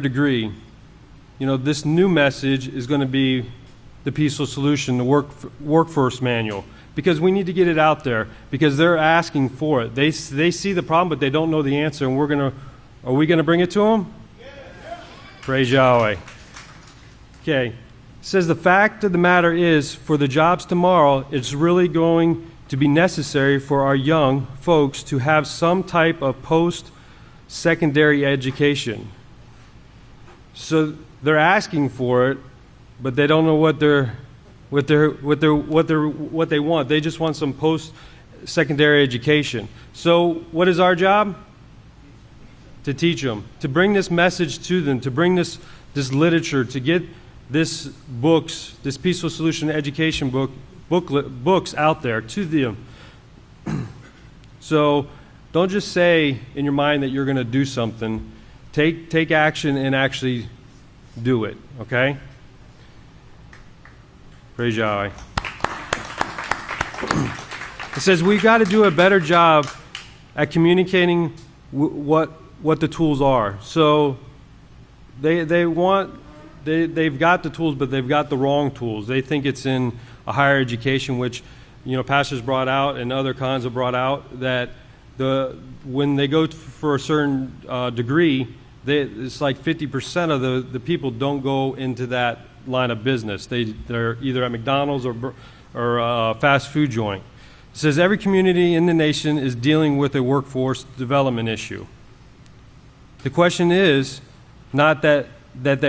degree, this new message is going to be the Peaceful Solution, the workforce manual, because we need to get it out there, because they're asking for it. They see the problem, but they don't know the answer, and are we going to bring it to them? Yeah. Praise Yahweh. Okay. It says the fact of the matter is, for the jobs tomorrow, it's really going to be necessary for our young folks to have some type of post-secondary education. So they're asking for it, but they don't know what they want. They just want some post-secondary education. So what is our job? To teach them, to bring this message to them, to bring this literature, to get this Peaceful Solution education books out there to them. So don't just say in your mind that you're going to do something. Take action and actually do it, okay? Praise Yahweh. It says we've got to do a better job at communicating what the tools are. So they've got the tools, but they've got the wrong tools. They think it's in a higher education, which pastors brought out and other cons have brought out, that when they go for a certain degree, it's like 50% of the people don't go into that line of business. They're either at McDonald's or a fast food joint. It says every community in the nation is dealing with a workforce development issue. The question is not that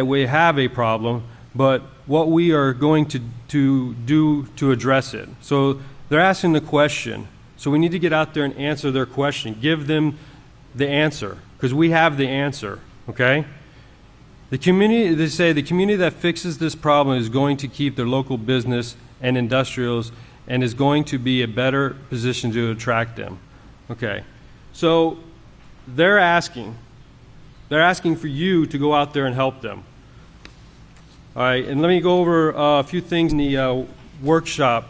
we have a problem, but what we are going to do to address it. So they're asking the question. So we need to get out there and answer their question. Give them the answer, because we have the answer, okay? They say the community that fixes this problem is going to keep their local business and industrials, and is going to be a better position to attract them. Okay, so they're asking for you to go out there and help them. All right, and let me go over a few things in the workshop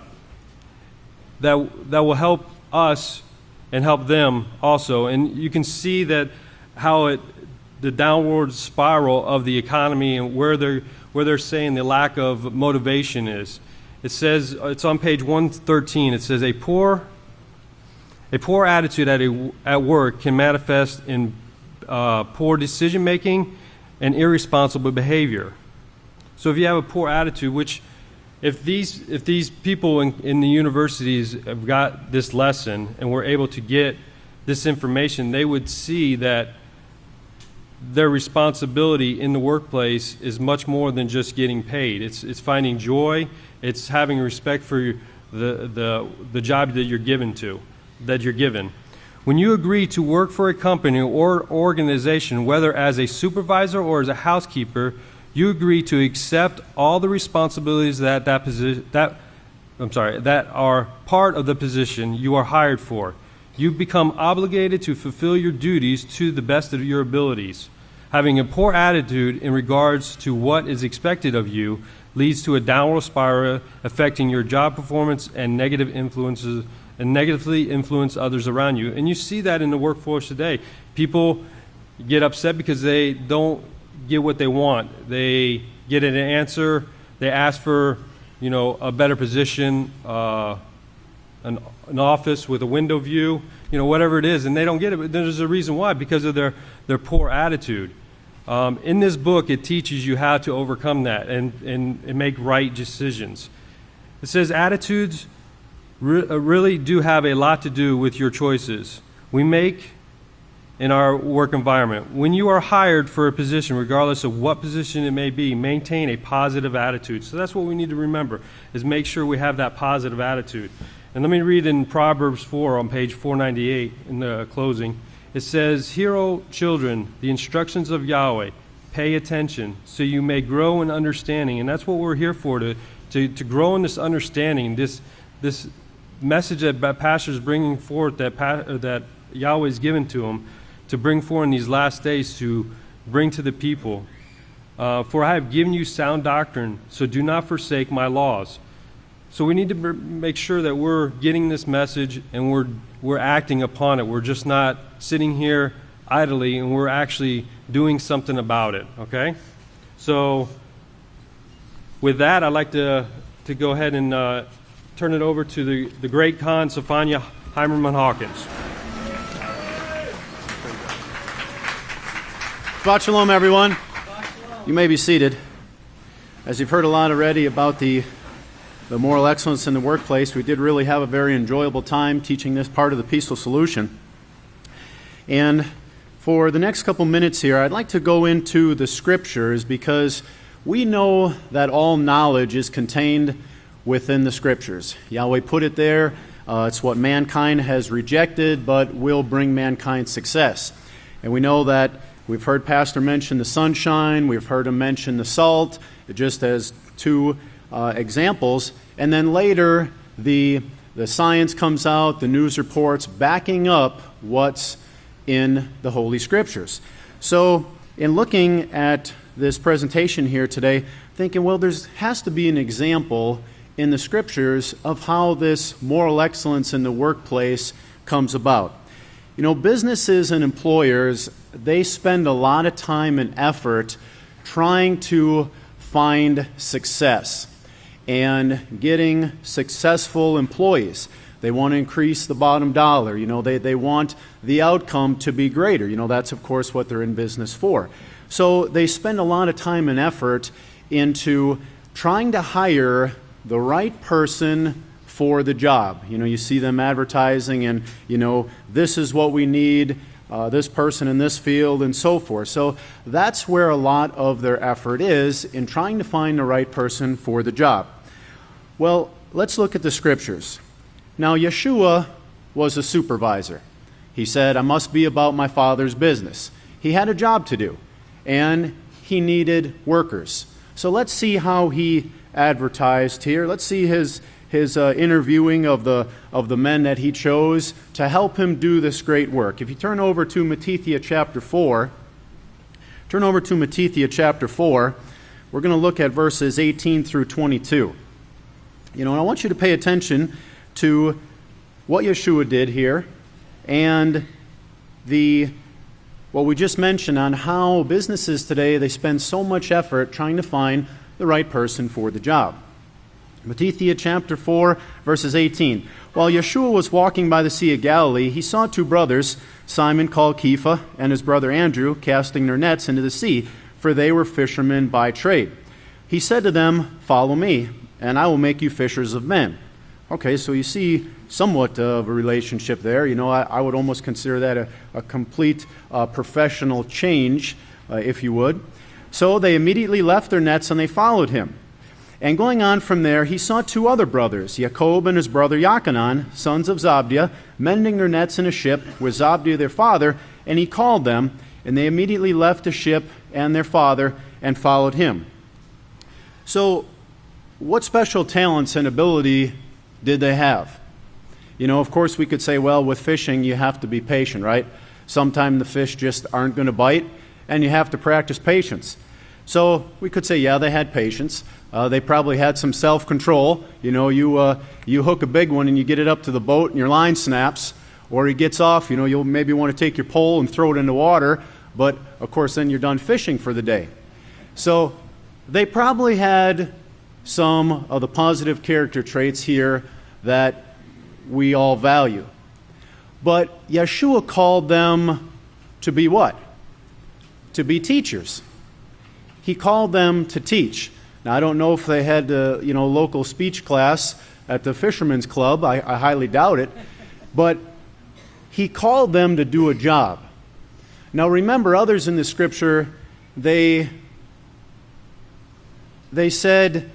that will help us and help them also. And you can see that how the downward spiral of the economy and where they're saying the lack of motivation is. It says, it's on page 113, it says, a poor attitude at work can manifest in poor decision making and irresponsible behavior. So if you have a poor attitude, which if these people in the universities have got this lesson and were able to get this information, they would see that their responsibility in the workplace is much more than just getting paid. It's finding joy. It's having respect for the job that you're given. When you agree to work for a company or organization, whether as a supervisor or as a housekeeper, you agree to accept all the responsibilities that are part of the position you are hired for. You become obligated to fulfill your duties to the best of your abilities. Having a poor attitude in regards to what is expected of you leads to a downward spiral affecting your job performance and negatively influence others around you. And you see that in the workforce today. People get upset because they don't get what they want. They get an answer. They ask for, a better position, an office with a window view, whatever it is, and they don't get it. But there's a reason why, because of their poor attitude. In this book, it teaches you how to overcome that and make right decisions. It says attitudes really do have a lot to do with your choices we make in our work environment. When you are hired for a position, regardless of what position it may be, maintain a positive attitude. So that's what we need to remember, is make sure we have that positive attitude. And let me read in Proverbs 4 on page 498 in the closing. It says, "Hear, O children, the instructions of Yahweh. Pay attention so you may grow in understanding." And that's what we're here for, to grow in this understanding, this message that Pastor is bringing forth, that Yahweh has given to him, to bring forth in these last days, to bring to the people. "For I have given you sound doctrine, so do not forsake my laws." So we need to make sure that we're getting this message and we're acting upon it. We're just not sitting here idly, and we're actually doing something about it, okay? So with that, I'd like to go ahead and turn it over to the great Khan, Sophania Heimerman Hawkins. Shabbat Shalom, everyone. You may be seated. As you've heard a lot already about the moral excellence in the workplace, we did really have a very enjoyable time teaching this part of the peaceful solution. And for the next couple minutes here, I'd like to go into the scriptures, because we know that all knowledge is contained within the scriptures. Yahweh put it there. It's what mankind has rejected, but will bring mankind success. And we know that we've heard Pastor mention the sunshine, we've heard him mention the salt, just as two examples. And then later, the science comes out, the news reports backing up what's in the Holy Scriptures. So in looking at this presentation here today, thinking, well, there has to be an example in the Scriptures of how this moral excellence in the workplace comes about. Businesses and employers, they spend a lot of time and effort trying to find success and getting successful employees. They want to increase the bottom dollar. They want the outcome to be greater. That's, of course, what they're in business for. So they spend a lot of time and effort into trying to hire the right person for the job. You see them advertising and, this is what we need, this person in this field, and so forth. So that's where a lot of their effort is, in trying to find the right person for the job. Well, let's look at the scriptures. Now, Yeshua was a supervisor. He said, "I must be about my Father's business." He had a job to do, and he needed workers. So let's see how he advertised here. Let's see his interviewing of the men that he chose to help him do this great work. If you turn over to Matthew chapter 4, we're going to look at verses 18 through 22. And I want you to pay attention to what Yeshua did here and what we just mentioned on how businesses today, they spend so much effort trying to find the right person for the job. Matthew chapter 4, verses 18. While Yeshua was walking by the Sea of Galilee, he saw two brothers, Simon called Kepha and his brother Andrew, casting their nets into the sea, for they were fishermen by trade. He said to them, "Follow me, and I will make you fishers of men." Okay, so you see somewhat of a relationship there. I would almost consider that a complete professional change, if you would. So they immediately left their nets and they followed him. And going on from there, he saw two other brothers, Jacob and his brother Yochanan, sons of Zabdiah, mending their nets in a ship with Zabdiah their father, and he called them, and they immediately left the ship and their father and followed him. So, what special talents and ability did they have? Of course we could say, well, with fishing you have to be patient, right? Sometimes the fish just aren't going to bite, and you have to practice patience. So we could say, yeah, they had patience. They probably had some self-control. You hook a big one and you get it up to the boat and your line snaps, or he gets off. You'll maybe want to take your pole and throw it in the water, but of course then you're done fishing for the day. So they probably had some of the positive character traits here that we all value. But Yeshua called them to be what? To be teachers. He called them to teach. Now, I don't know if they had local speech class at the Fishermen's Club. I highly doubt it. But he called them to do a job. Now, remember, others in the Scripture, they said,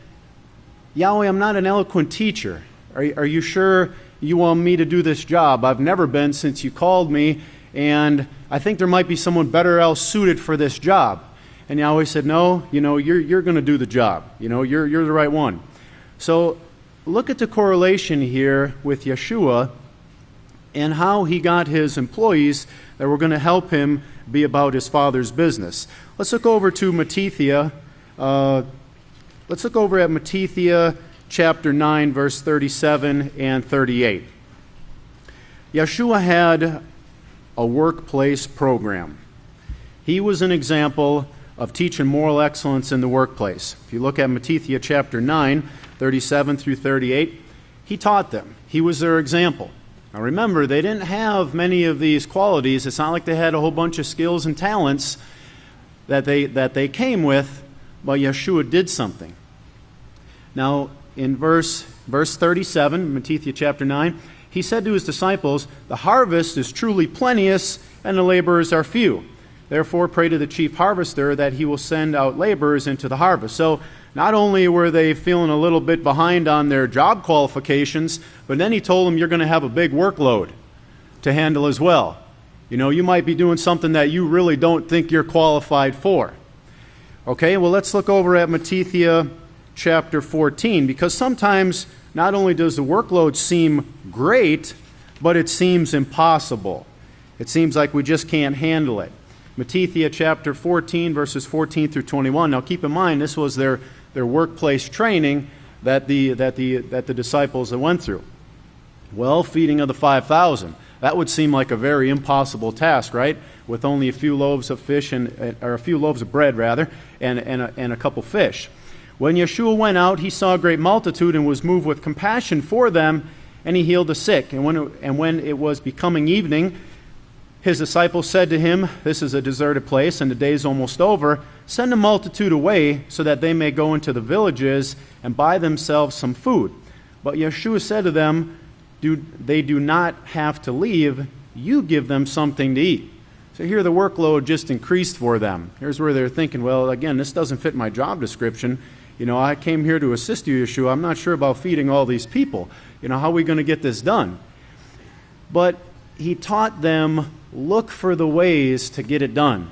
"Yahweh, I'm not an eloquent teacher. Are you sure you want me to do this job? I've never been since you called me, and I think there might be someone better else suited for this job." And Yahweh said, "No, you're going to do the job. You're the right one." So look at the correlation here with Yeshua and how he got his employees that were going to help him be about his Father's business. Let's look over to Matthew. Let's look over at Matthew chapter 9, verse 37 and 38. Yeshua had a workplace program. He was an example of teaching moral excellence in the workplace. If you look at Matthew chapter 9, 37 through 38, he taught them. He was their example. Now remember, they didn't have many of these qualities. It's not like they had a whole bunch of skills and talents that they came with, but Yeshua did something. Now, in verse 37, Matthew chapter 9, he said to his disciples, "The harvest is truly plenteous, and the laborers are few. Therefore, pray to the chief harvester that he will send out laborers into the harvest." So, not only were they feeling a little bit behind on their job qualifications, but then he told them you're going to have a big workload to handle as well. You might be doing something that you really don't think you're qualified for. Okay, well, let's look over at Matthew chapter 14, because sometimes not only does the workload seem great, but it seems impossible. It seems like we just can't handle it. Matthew chapter 14, verses 14 through 21. Now keep in mind, this was their workplace training that the disciples went through. Well, feeding of the 5,000. That would seem like a very impossible task, right? With only a few loaves of fish or a few loaves of bread rather, and a couple fish. When Yeshua went out, he saw a great multitude and was moved with compassion for them, and he healed the sick. And when it was becoming evening, his disciples said to him, "This is a deserted place, and the day is almost over. Send the multitude away, so that they may go into the villages and buy themselves some food." But Yeshua said to them, "They do not have to leave. You give them something to eat." So here the workload just increased for them. Here's where they're thinking, well, again, this doesn't fit my job description. I came here to assist you, Yeshua. I'm not sure about feeding all these people. How are we going to get this done? But he taught them, look for the ways to get it done.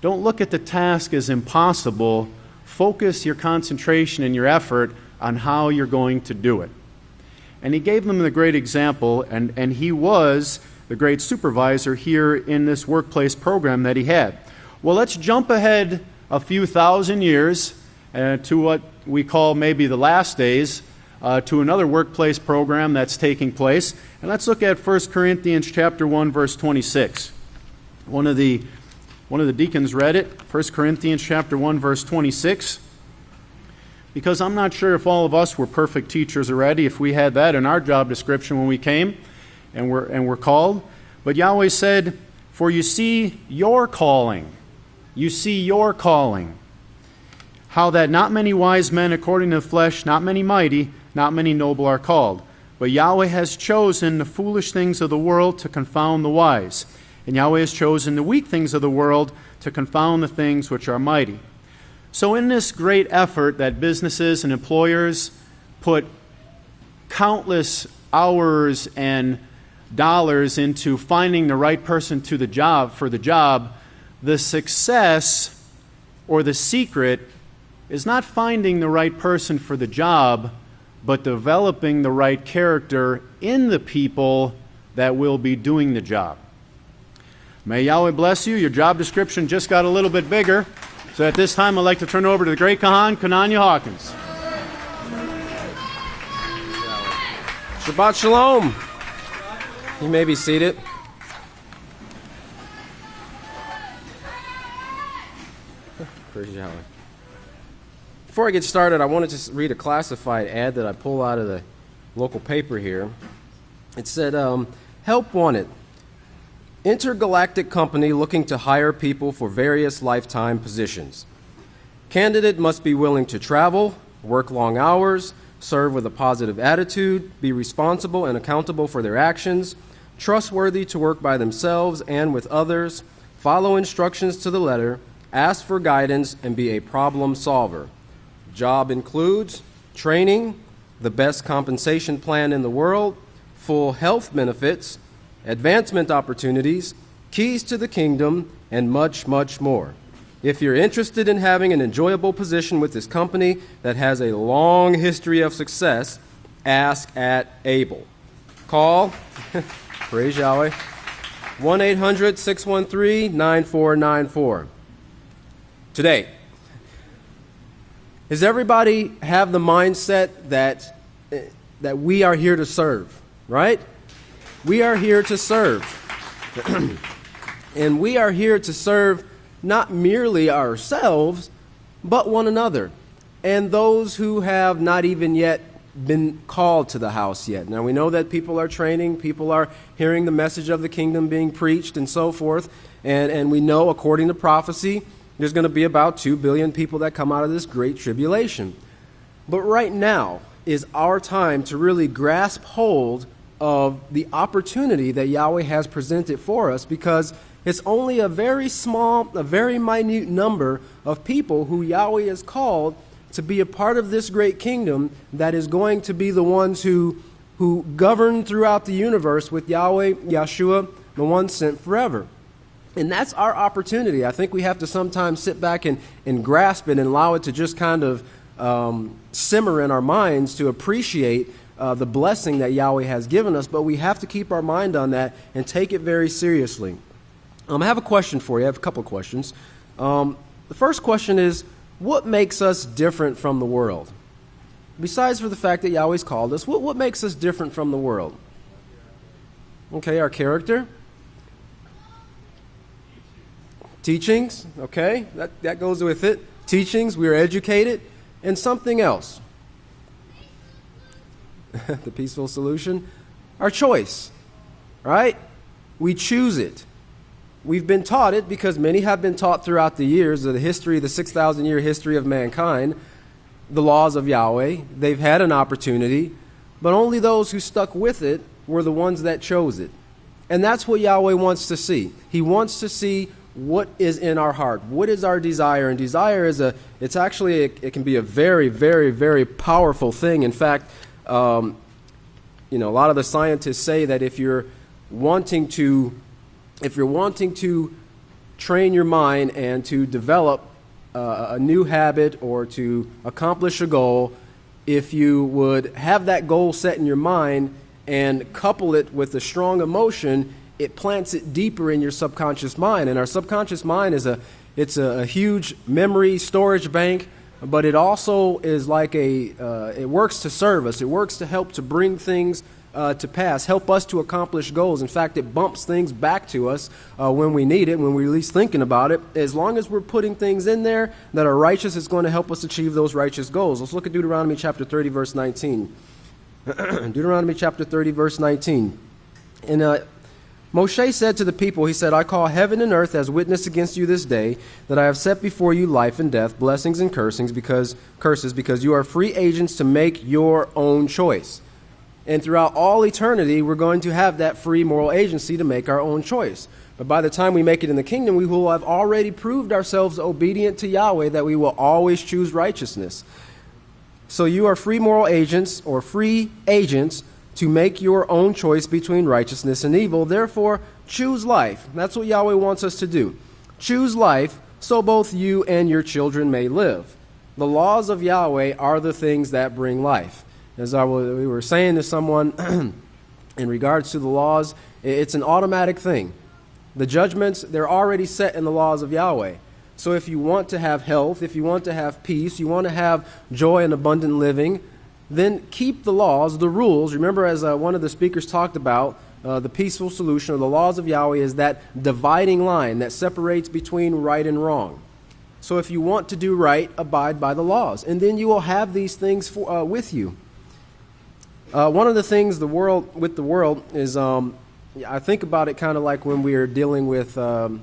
Don't look at the task as impossible. focus your concentration and your effort on how you're going to do it. And he gave them the great example, and he was the great supervisor here in this workplace program that he had. Well, let's jump ahead a few thousand years to what we call maybe the last days, to another workplace program that's taking place. And let's look at 1 Corinthians chapter 1, verse 26. One of the deacons read it, 1 Corinthians chapter 1, verse 26. Because I'm not sure if all of us were perfect teachers already, if we had that in our job description when we came and were called. But Yahweh said, "For you see your calling. You see your calling. How that not many wise men according to the flesh, not many mighty, not many noble are called. But Yahweh has chosen the foolish things of the world to confound the wise. And Yahweh has chosen the weak things of the world to confound the things which are mighty." So in this great effort that businesses and employers put countless hours and dollars into finding the right person for the job, the success or the secret is not finding the right person for the job, but developing the right character in the people that will be doing the job. May Yahweh bless you. Your job description just got a little bit bigger. So at this time, I'd like to turn it over to the great Kahan, Kananya Hawkins. Shabbat Shalom. You may be seated. Praise Yahweh. Before I get started, I wanted to read a classified ad that I pulled out of the local paper here. It said, "Help wanted. Intergalactic company looking to hire people for various lifetime positions. Candidate must be willing to travel, work long hours, serve with a positive attitude, be responsible and accountable for their actions, trustworthy to work by themselves and with others, follow instructions to the letter, ask for guidance, and be a problem solver. Job includes training, the best compensation plan in the world, full health benefits, advancement opportunities, keys to the kingdom, and much, much more. If you're interested in having an enjoyable position with this company that has a long history of success, ask at Abel. Call, praise Yahweh, 1-800-613-9494. Today, does everybody have the mindset that we are here to serve, right? We are here to serve. And we are here to serve not merely ourselves, but one another, and those who have not even yet been called to the house yet. Now, we know that people are training, people are hearing the message of the kingdom being preached and so forth, and we know, according to prophecy, there's going to be about 2 billion people that come out of this great tribulation. But right now is our time to really grasp hold of the opportunity that Yahweh has presented for us, because it's only a very small, a very minute number of people who Yahweh has called to be a part of this great kingdom that is going to be the ones who govern throughout the universe with Yahweh, Yeshua, the one sent forever. And that's our opportunity. I think we have to sometimes sit back and grasp it and allow it to just kind of simmer in our minds to appreciate the blessing that Yahweh has given us, but we have to keep our mind on that and take it very seriously. I have a question for you. I have a couple of questions. The first question is, what makes us different from the world? Besides for the fact that Yahweh's called us, what makes us different from the world? Okay, our character. Teachings, okay, that goes with it. Teachings, we are educated. And something else. The peaceful solution, our choice, right? We choose it. We've been taught it because many have been taught throughout the years of the history, the 6,000-year history of mankind, the laws of Yahweh. They've had an opportunity, but only those who stuck with it were the ones that chose it. And that's what Yahweh wants to see. He wants to see what is in our heart. What is our desire? And desire is it can be a very, very, very powerful thing. In fact, a lot of the scientists say that if you're wanting to train your mind and to develop a new habit or to accomplish a goal, if you would have that goal set in your mind and couple it with a strong emotion, it plants it deeper in your subconscious mind. And our subconscious mind is a huge memory storage bank, but it also is like it works to serve us. It works to help to bring things to pass, help us to accomplish goals. In fact, it bumps things back to us when we need it, when we're least thinking about it. As long as we're putting things in there that are righteous, it's going to help us achieve those righteous goals. Let's look at Deuteronomy chapter 30, verse 19. Deuteronomy chapter 30, verse 19. And Moshe said to the people, he said, I call heaven and earth as witness against you this day, that I have set before you life and death, blessings and curses, because you are free agents to make your own choice. And throughout all eternity, we're going to have that free moral agency to make our own choice. But by the time we make it in the kingdom, we will have already proved ourselves obedient to Yahweh, that we will always choose righteousness. So you are free moral agents, or free agents, to make your own choice between righteousness and evil. Therefore, choose life. That's what Yahweh wants us to do. Choose life, so both you and your children may live. The laws of Yahweh are the things that bring life. As we were saying to someone in regards to the laws, it's an automatic thing. The judgments, they're already set in the laws of Yahweh. So if you want to have health, if you want to have peace, you want to have joy and abundant living, then keep the laws, the rules. Remember, as one of the speakers talked about, the peaceful solution, or the laws of Yahweh, is that dividing line that separates between right and wrong. So if you want to do right, abide by the laws, and then you will have these things with you. One of the things with the world is, I think about it kind of like when we are dealing with, when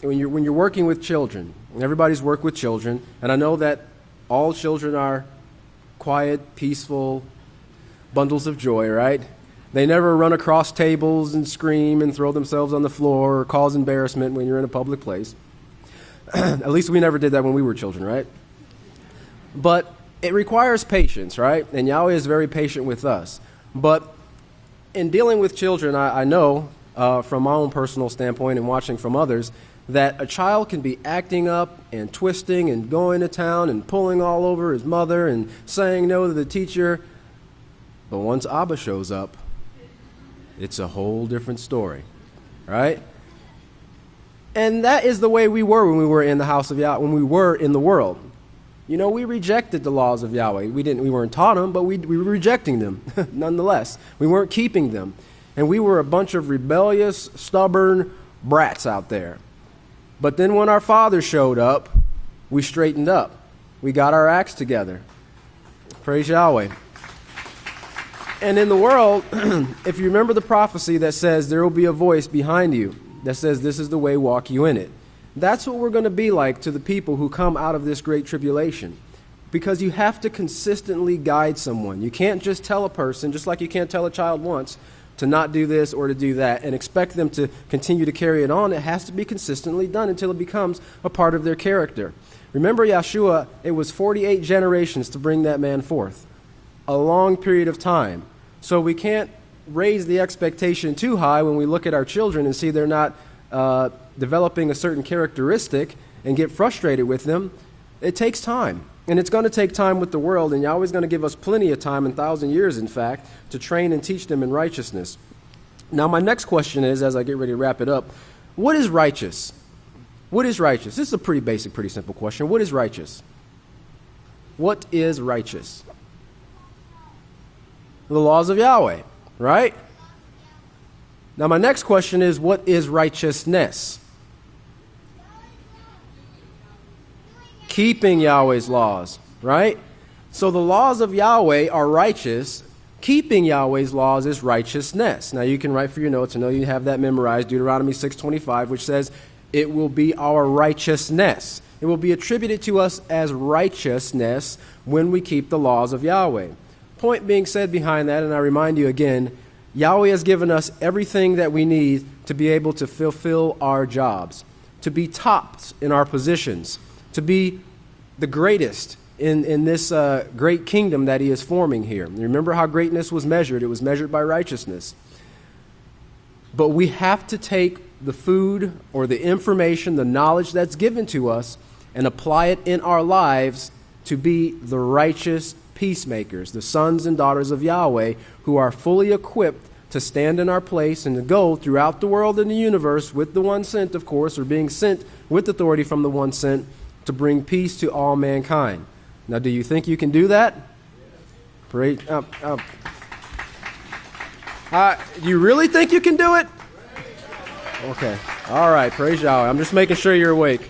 you're working with children. Everybody's worked with children, and I know that all children are quiet, peaceful bundles of joy, right? They never run across tables and scream and throw themselves on the floor or cause embarrassment when you're in a public place. At least we never did that when we were children, right? But it requires patience, right? And Yahweh is very patient with us. But in dealing with children, I know from my own personal standpoint and watching from others, that a child can be acting up and twisting and going to town and pulling all over his mother and saying no to the teacher. But once Abba shows up, it's a whole different story, right? And that is the way we were when we were in the house of Yahweh, when we were in the world. You know, we rejected the laws of Yahweh. We weren't taught them, but we were rejecting them nonetheless. We weren't keeping them. And we were a bunch of rebellious, stubborn brats out there. But then when our Father showed up, we straightened up. We got our acts together. Praise Yahweh. And in the world, if you remember the prophecy that says there will be a voice behind you that says this is the way, walk you in it. That's what we're going to be like to the people who come out of this great tribulation. Because you have to consistently guide someone. You can't just tell a person, just like you can't tell a child once, to not do this or to do that and expect them to continue to carry it on. It has to be consistently done until it becomes a part of their character. Remember Yeshua, it was 48 generations to bring that man forth. A long period of time. So we can't raise the expectation too high when we look at our children and see they're not developing a certain characteristic and get frustrated with them. It takes time. And it's going to take time with the world, and Yahweh's going to give us plenty of time, 1,000 years in fact, to train and teach them in righteousness. Now my next question is, as I get ready to wrap it up, what is righteous? What is righteous? This is a pretty basic, pretty simple question. What is righteous? What is righteous? The laws of Yahweh, right? Now my next question is, what is righteousness? Keeping Yahweh's laws, right? So the laws of Yahweh are righteous. Keeping Yahweh's laws is righteousness. Now you can write for your notes. I know you have that memorized. Deuteronomy 6:25, which says, it will be our righteousness. It will be attributed to us as righteousness when we keep the laws of Yahweh. Point being said behind that, and I remind you again, Yahweh has given us everything that we need to be able to fulfill our jobs, to be tops in our positions, to be the greatest in this great kingdom that he is forming here. Remember how greatness was measured. It was measured by righteousness. But we have to take the food or the information, the knowledge that's given to us, and apply it in our lives to be the righteous peacemakers, the sons and daughters of Yahweh, who are fully equipped to stand in our place and to go throughout the world and the universe with the one sent, of course, or being sent with authority from the one sent to bring peace to all mankind. Now, do you think you can do that? Do you really think you can do it? Okay. All right. Praise Yahweh. I'm just making sure you're awake.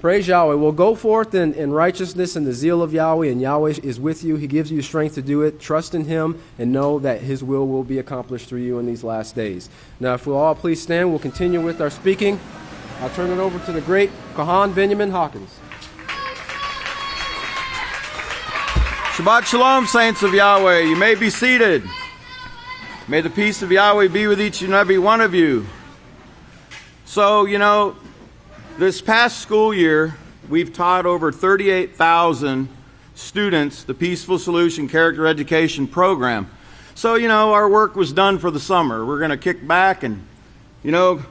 Praise Yahweh. Well, go forth in righteousness and the zeal of Yahweh, and Yahweh is with you. He gives you strength to do it. Trust in Him and know that His will be accomplished through you in these last days. Now, if we'll all please stand, we'll continue with our speaking. I'll turn it over to the great Kahan Benjamin Hawkins. Shabbat Shalom, saints of Yahweh. You may be seated. May the peace of Yahweh be with each and every one of you. So, this past school year, we've taught over 38,000 students the Peaceful Solution Character Education Program. So, our work was done for the summer. We're going to kick back and, go,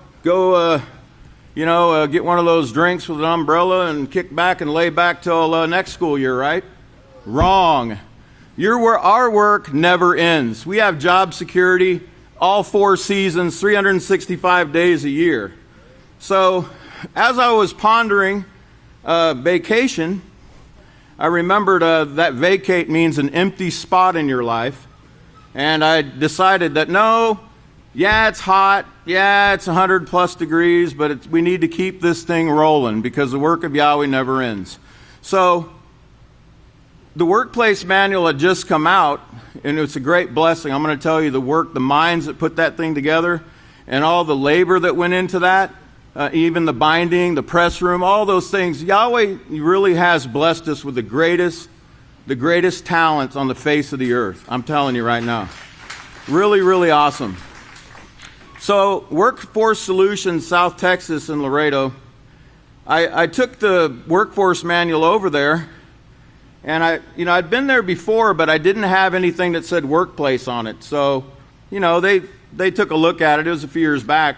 get one of those drinks with an umbrella and kick back and lay back till next school year, right? Wrong. Our work never ends. We have job security all 4 seasons, 365 days a year. So, as I was pondering vacation, I remembered that vacate means an empty spot in your life. And I decided that it's hot, it's 100 plus degrees, but we need to keep this thing rolling because the work of Yahweh never ends. So, the workplace manual had just come out, and it's a great blessing. I'm going to tell you the minds that put that thing together, and all the labor that went into that, even the binding, the press room, all those things. Yahweh really has blessed us with the greatest talents on the face of the earth. I'm telling you right now. Really, really awesome. So, Workforce Solutions, South Texas in Laredo, I took the workforce manual over there. And I'd been there before, but I didn't have anything that said workplace on it. So, they took a look at it. It was a few years back.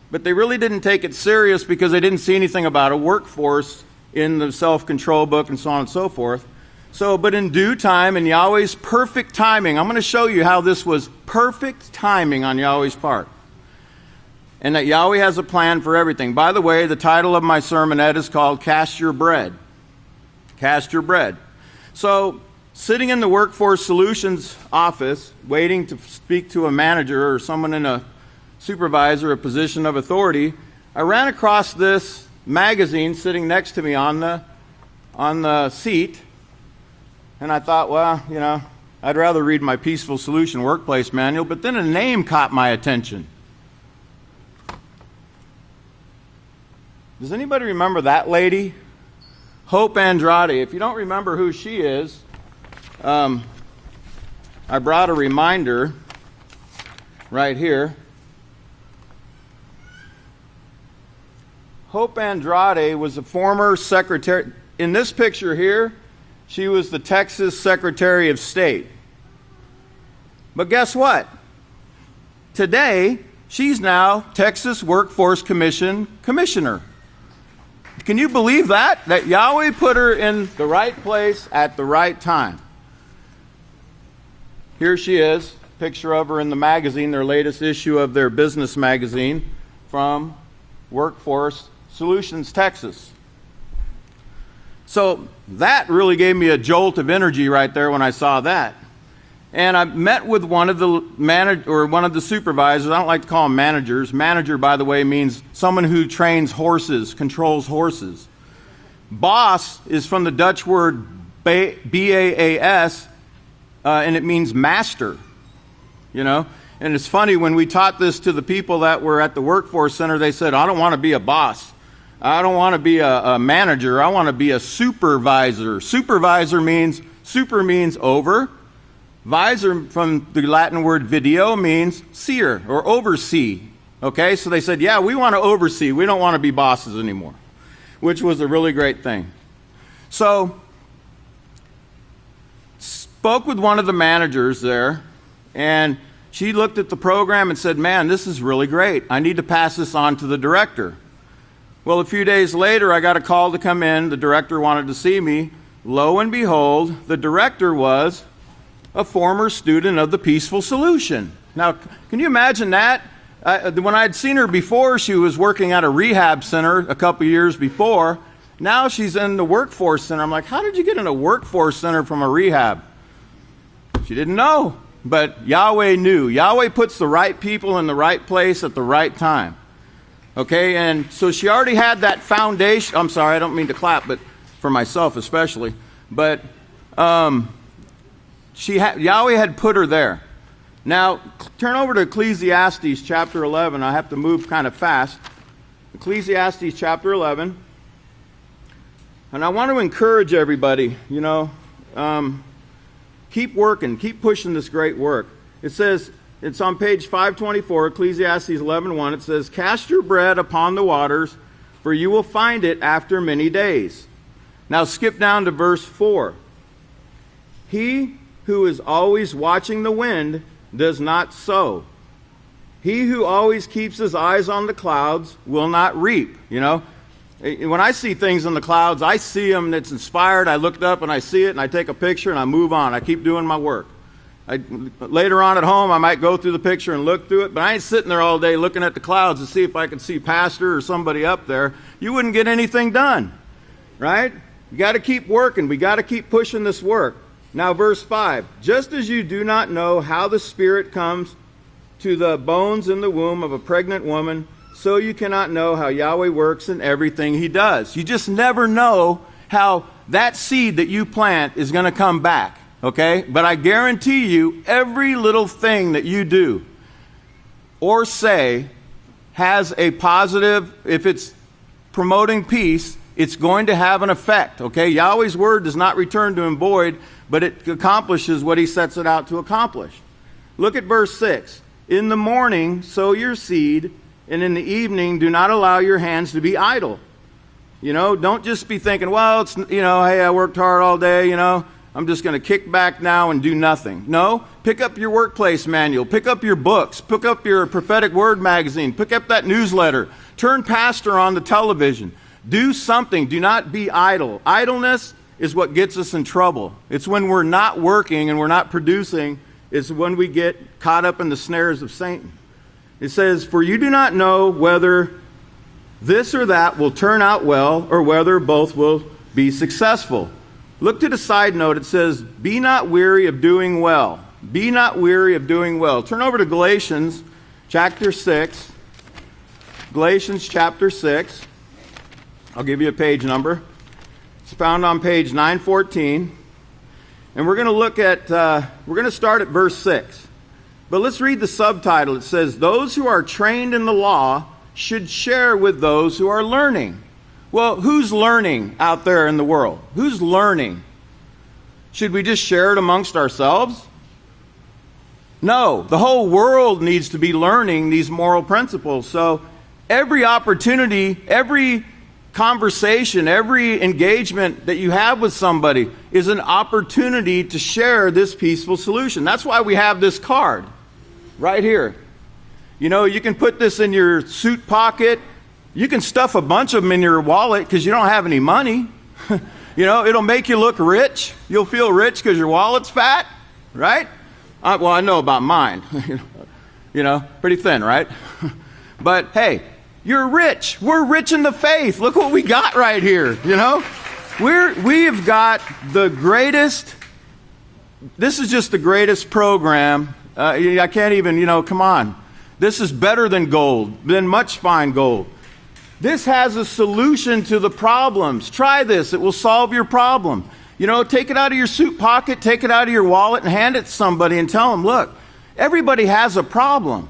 But they really didn't take it serious because they didn't see anything about a workforce in the self-control book and so on and so forth. So, but in due time, in Yahweh's perfect timing, I'm going to show you how this was perfect timing on Yahweh's part. And that Yahweh has a plan for everything. By the way, the title of my sermonette is called Cast Your Bread. Cast Your Bread. So, sitting in the Workforce Solutions office, waiting to speak to a manager or someone in a supervisor, a position of authority, I ran across this magazine sitting next to me on the seat, and I thought, I'd rather read my Peaceful Solution Workplace Manual, but then a name caught my attention. Does anybody remember that lady? Hope Andrade. If you don't remember who she is, I brought a reminder right here. Hope Andrade was a former secretary. In this picture here, she was the Texas Secretary of State. But guess what? Today, she's now Texas Workforce Commission Commissioner. Can you believe that? That Yahweh put her in the right place at the right time. Here she is, picture of her in the magazine, their latest issue of their business magazine from Workforce Solutions, Texas. So that really gave me a jolt of energy right there when I saw that. And I met with one of the supervisors. I don't like to call them managers. Manager, by the way, means someone who trains horses, controls horses. Boss is from the Dutch word B-A-A-S, and it means master. And it's funny, when we taught this to the people that were at the workforce center, they said, I don't want to be a boss. I don't want to be a manager. I want to be a supervisor. Supervisor means, super means over. Visor, from the Latin word video, means seer or oversee. Okay, so they said, yeah, we want to oversee. We don't want to be bosses anymore, which was a really great thing. So, spoke with one of the managers there, and she looked at the program and said, man, this is really great. I need to pass this on to the director. Well, a few days later, I got a call to come in. The director wanted to see me. Lo and behold, the director was a former student of the Peaceful Solution. Now, can you imagine that? When I had seen her before, she was working at a rehab center a couple years before. Now she's in the workforce center. I'm like, how did you get in a workforce center from a rehab? She didn't know, but Yahweh knew. Yahweh puts the right people in the right place at the right time. Okay, and so she already had that foundation. I'm sorry, I don't mean to clap, but for myself especially. But Yahweh had put her there. Now, turn over to Ecclesiastes chapter 11. I have to move kind of fast. Ecclesiastes chapter 11. And I want to encourage everybody, keep working, keep pushing this great work. It says, it's on page 524, Ecclesiastes 11:1. It says, cast your bread upon the waters, for you will find it after many days. Now skip down to verse 4. He who is always watching the wind does not sow. He who always keeps his eyes on the clouds will not reap. When I see things in the clouds, I see them and it's inspired. I looked up and I see it and I take a picture and I move on. I keep doing my work. Later on at home, I might go through the picture and look through it, but I ain't sitting there all day looking at the clouds to see if I can see Pastor or somebody up there. You wouldn't get anything done, right? You got to keep working. We got to keep pushing this work. Now, verse 5, just as you do not know how the Spirit comes to the bones in the womb of a pregnant woman, so you cannot know how Yahweh works in everything He does. You just never know how that seed that you plant is going to come back, okay? But I guarantee you, every little thing that you do or say has a positive, if it's promoting peace, it's going to have an effect, okay? Yahweh's word does not return to Him void, but it accomplishes what He sets it out to accomplish. Look at verse 6. In the morning sow your seed, and in the evening do not allow your hands to be idle. Don't just be thinking, well, it's, hey, I worked hard all day, I'm just going to kick back now and do nothing. No, pick up your workplace manual, pick up your books, pick up your prophetic word magazine, pick up that newsletter, turn pastor on the television. Do something. Do not be idle. Idleness is what gets us in trouble. It's when we're not working and we're not producing, it's when we get caught up in the snares of Satan. It says, for you do not know whether this or that will turn out well or whether both will be successful. Look to the side note. It says, be not weary of doing well. Be not weary of doing well. Turn over to Galatians chapter 6. Galatians chapter 6. I'll give you a page number. It's found on page 914. And we're going to look at, we're going to start at verse 6. But let's read the subtitle. It says, those who are trained in the law should share with those who are learning. Well, who's learning out there in the world? Who's learning? Should we just share it amongst ourselves? No, the whole world needs to be learning these moral principles. So every opportunity, every conversation, every engagement that you have with somebody is an opportunity to share this peaceful solution. That's why we have this card right here. You can put this in your suit pocket. You can stuff a bunch of them in your wallet because you don't have any money. It'll make you look rich. You'll feel rich because your wallet's fat, right? Well, I know about mine. Pretty thin, right? But hey, you're rich. We're rich in the faith. Look what we got right here, We've got the greatest, this is just the greatest program. I can't even, come on. This is better than gold, than much fine gold. This has a solution to the problems. Try this. It will solve your problem. Take it out of your suit pocket, take it out of your wallet and hand it to somebody and tell them, look, everybody has a problem.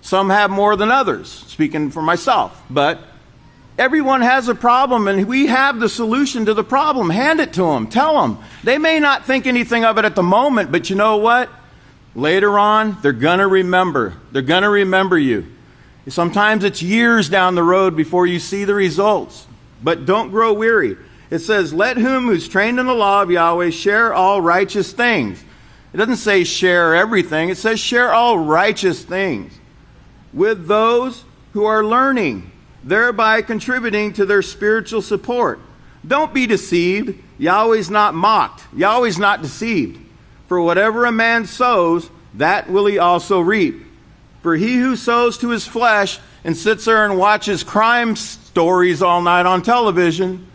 Some have more than others, speaking for myself. But everyone has a problem, and we have the solution to the problem. Hand it to them. Tell them. They may not think anything of it at the moment, but you know what? Later on, they're going to remember. They're going to remember you. Sometimes it's years down the road before you see the results. But don't grow weary. It says, let whom who's trained in the law of Yahweh share all righteous things. It doesn't say share everything. It says share all righteous things with those who are learning, thereby contributing to their spiritual support. Don't be deceived. Yahweh's not mocked. Yahweh's not deceived. For whatever a man sows, that will he also reap. For he who sows to his flesh and sits there and watches crime stories all night on television,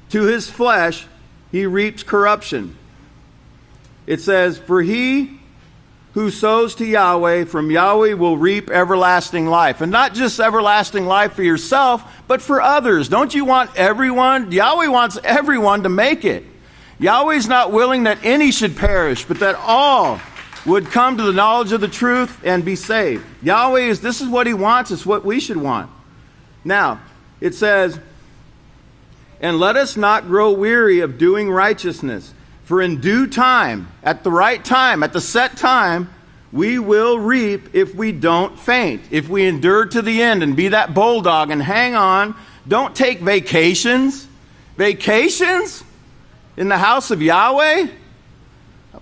to his flesh he reaps corruption. It says, for he who sows to Yahweh, from Yahweh will reap everlasting life. And not just everlasting life for yourself, but for others. Don't you want everyone? Yahweh wants everyone to make it. Yahweh's not willing that any should perish, but that all would come to the knowledge of the truth and be saved. Yahweh this is what he wants. It's what we should want. Now, it says, and let us not grow weary of doing righteousness, for in due time, at the right time, at the set time, we will reap if we don't faint. If we endure to the end and be that bulldog and hang on. Don't take vacations. Vacations? In the house of Yahweh?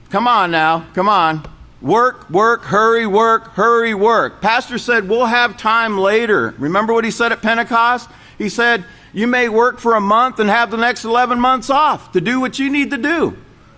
Come on now. Come on. Work, hurry, work. Pastor said, we'll have time later. Remember what he said at Pentecost? He said, you may work for a month and have the next 11 months off to do what you need to do.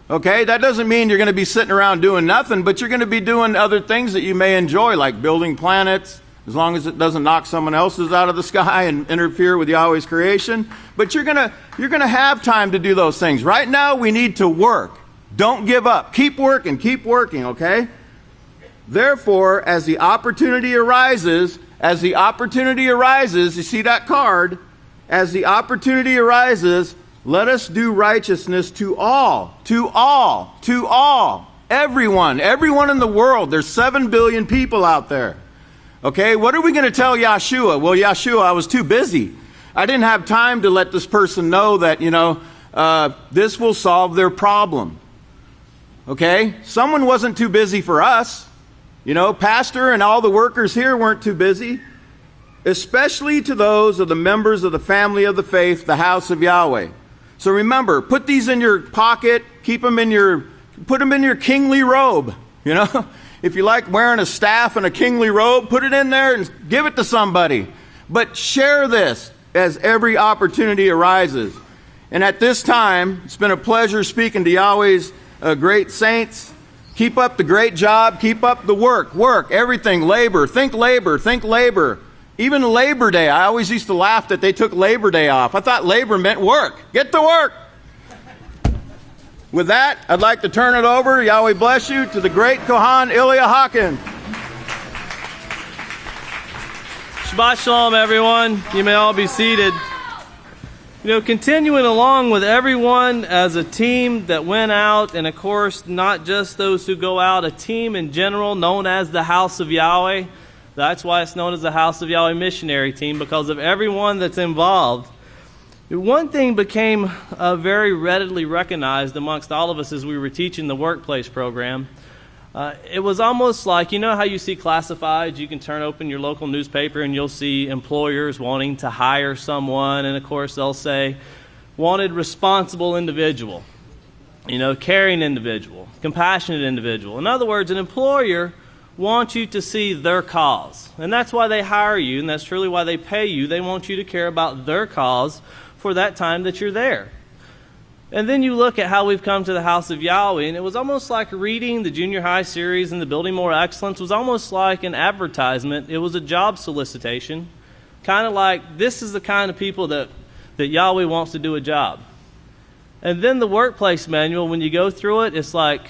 Okay, that doesn't mean you're going to be sitting around doing nothing, but you're going to be doing other things that you may enjoy, like building planets, as long as it doesn't knock someone else's out of the sky and interfere with Yahweh's creation. But you're going to have time to do those things. Right now, we need to work. Don't give up. Keep working, okay? Therefore, as the opportunity arises, you see that card? As the opportunity arises, let us do righteousness to all, everyone in the world. There's 7 billion people out there. Okay, what are we going to tell Yahshua? Well, Yahshua, I was too busy. I didn't have time to let this person know that, this will solve their problem. Okay, someone wasn't too busy for us. Pastor and all the workers here weren't too busy. Especially to those of the members of the family of the faith, the house of Yahweh. So remember, put these in your pocket, put them in your kingly robe. If you like wearing a staff and a kingly robe, put it in there and give it to somebody. But share this as every opportunity arises. And at this time, it's been a pleasure speaking to Yahweh's great saints. Keep up the great job. Keep up the work, everything, labor. Think labor. Even Labor Day, I always used to laugh that they took Labor Day off. I thought labor meant work. Get to work. With that, I'd like to turn it over, Yahweh bless you, to the great Kohan Ilya Hakin. Shabbat Shalom, everyone. You may all be seated. Continuing along with everyone as a team that went out, and of course, not just those who go out, a team in general known as the House of Yahweh. That's why it's known as the House of Yahweh missionary team, because of everyone that's involved. One thing became very readily recognized amongst all of us as we were teaching the workplace program. It was almost like, how you see classifieds? You can turn open your local newspaper and you'll see employers wanting to hire someone, and of course they'll say, wanted responsible individual, caring individual, compassionate individual. In other words, an employer want you to see their cause. And that's why they hire you, and that's truly why they pay you. They want you to care about their cause for that time that you're there. And then you look at how we've come to the House of Yahweh, and it was almost like reading the junior high series and the Building More Excellence was almost like an advertisement. It was a job solicitation, kind of like this is the kind of people that Yahweh wants to do a job. And then the workplace manual, when you go through it, it's like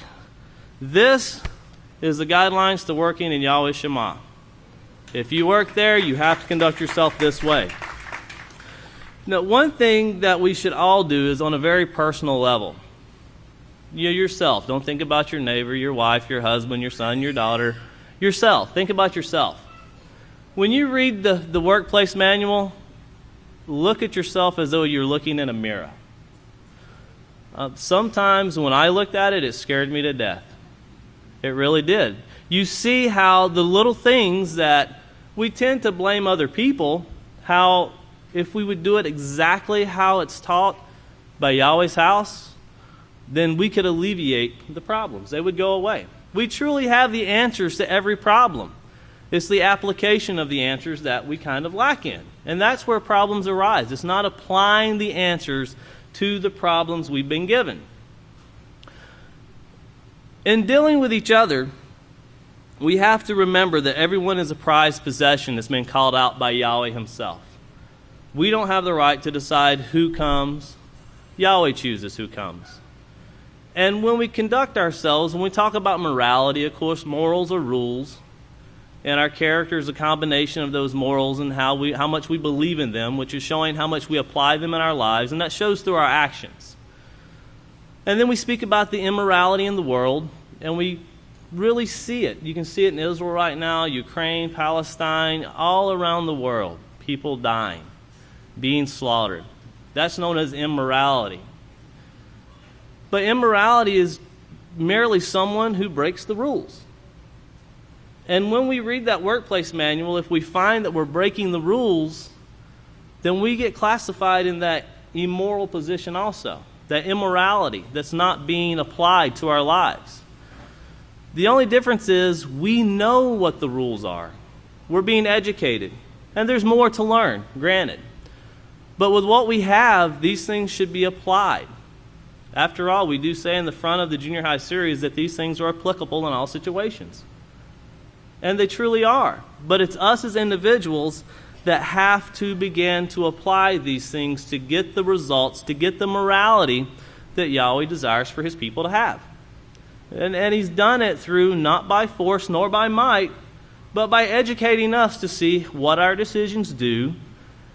this is the guidelines to working in Yahweh Shema. If you work there, you have to conduct yourself this way. Now, one thing that we should all do is on a very personal level. Yourself. Don't think about your neighbor, your wife, your husband, your son, your daughter. Yourself. Think about yourself. When you read the workplace manual, look at yourself as though you're looking in a mirror. Sometimes when I looked at it, it scared me to death. It really did. You see how the little things that we tend to blame other people, how if we would do it exactly how it's taught by Yahweh's house, then we could alleviate the problems. They would go away. We truly have the answers to every problem. It's the application of the answers that we kind of lack in. And that's where problems arise. It's not applying the answers to the problems we've been given. In dealing with each other, we have to remember that everyone is a prized possession that's been called out by Yahweh Himself. We don't have the right to decide who comes. Yahweh chooses who comes. And when we conduct ourselves, when we talk about morality, of course, morals are rules. And our character is a combination of those morals and how much we believe in them, which is showing how much we apply them in our lives, and that shows through our actions. And then we speak about the immorality in the world, and we really see it. You can see it in Israel right now, Ukraine, Palestine, all around the world. People dying, being slaughtered. That's known as immorality. But immorality is merely someone who breaks the rules. And when we read that workplace manual, if we find that we're breaking the rules, then we get classified in that immoral position also, that immorality that's not being applied to our lives. The only difference is we know what the rules are. We're being educated, and there's more to learn, granted. But with what we have, these things should be applied. After all, we do say in the front of the junior high series that these things are applicable in all situations. And they truly are. But it's us as individuals that have to begin to apply these things to get the results, to get the morality that Yahweh desires for His people to have. And He's done it through not by force nor by might, but by educating us to see what our decisions do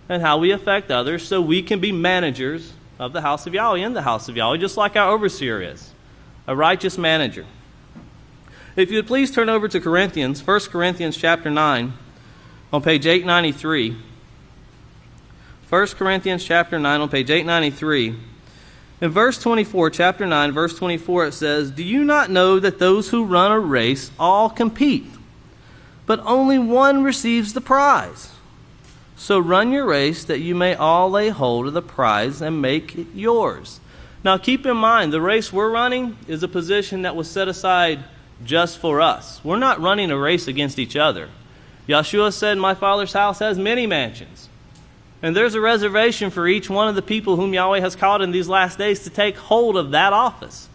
and how we affect others so we can be managers of the house of Yahweh in the house of Yahweh, just like our overseer is, a righteous manager. If you would please turn over to Corinthians, 1 Corinthians chapter 9, on page 893. 1 Corinthians chapter 9 on page 893. In verse 24, chapter 9, verse 24, it says, "Do you not know that those who run a race all compete, but only one receives the prize? So run your race that you may all lay hold of the prize and make it yours." Now keep in mind, the race we're running is a position that was set aside just for us. We're not running a race against each other. Yeshua said, "My Father's house has many mansions." And there's a reservation for each one of the people whom Yahweh has called in these last days to take hold of that office,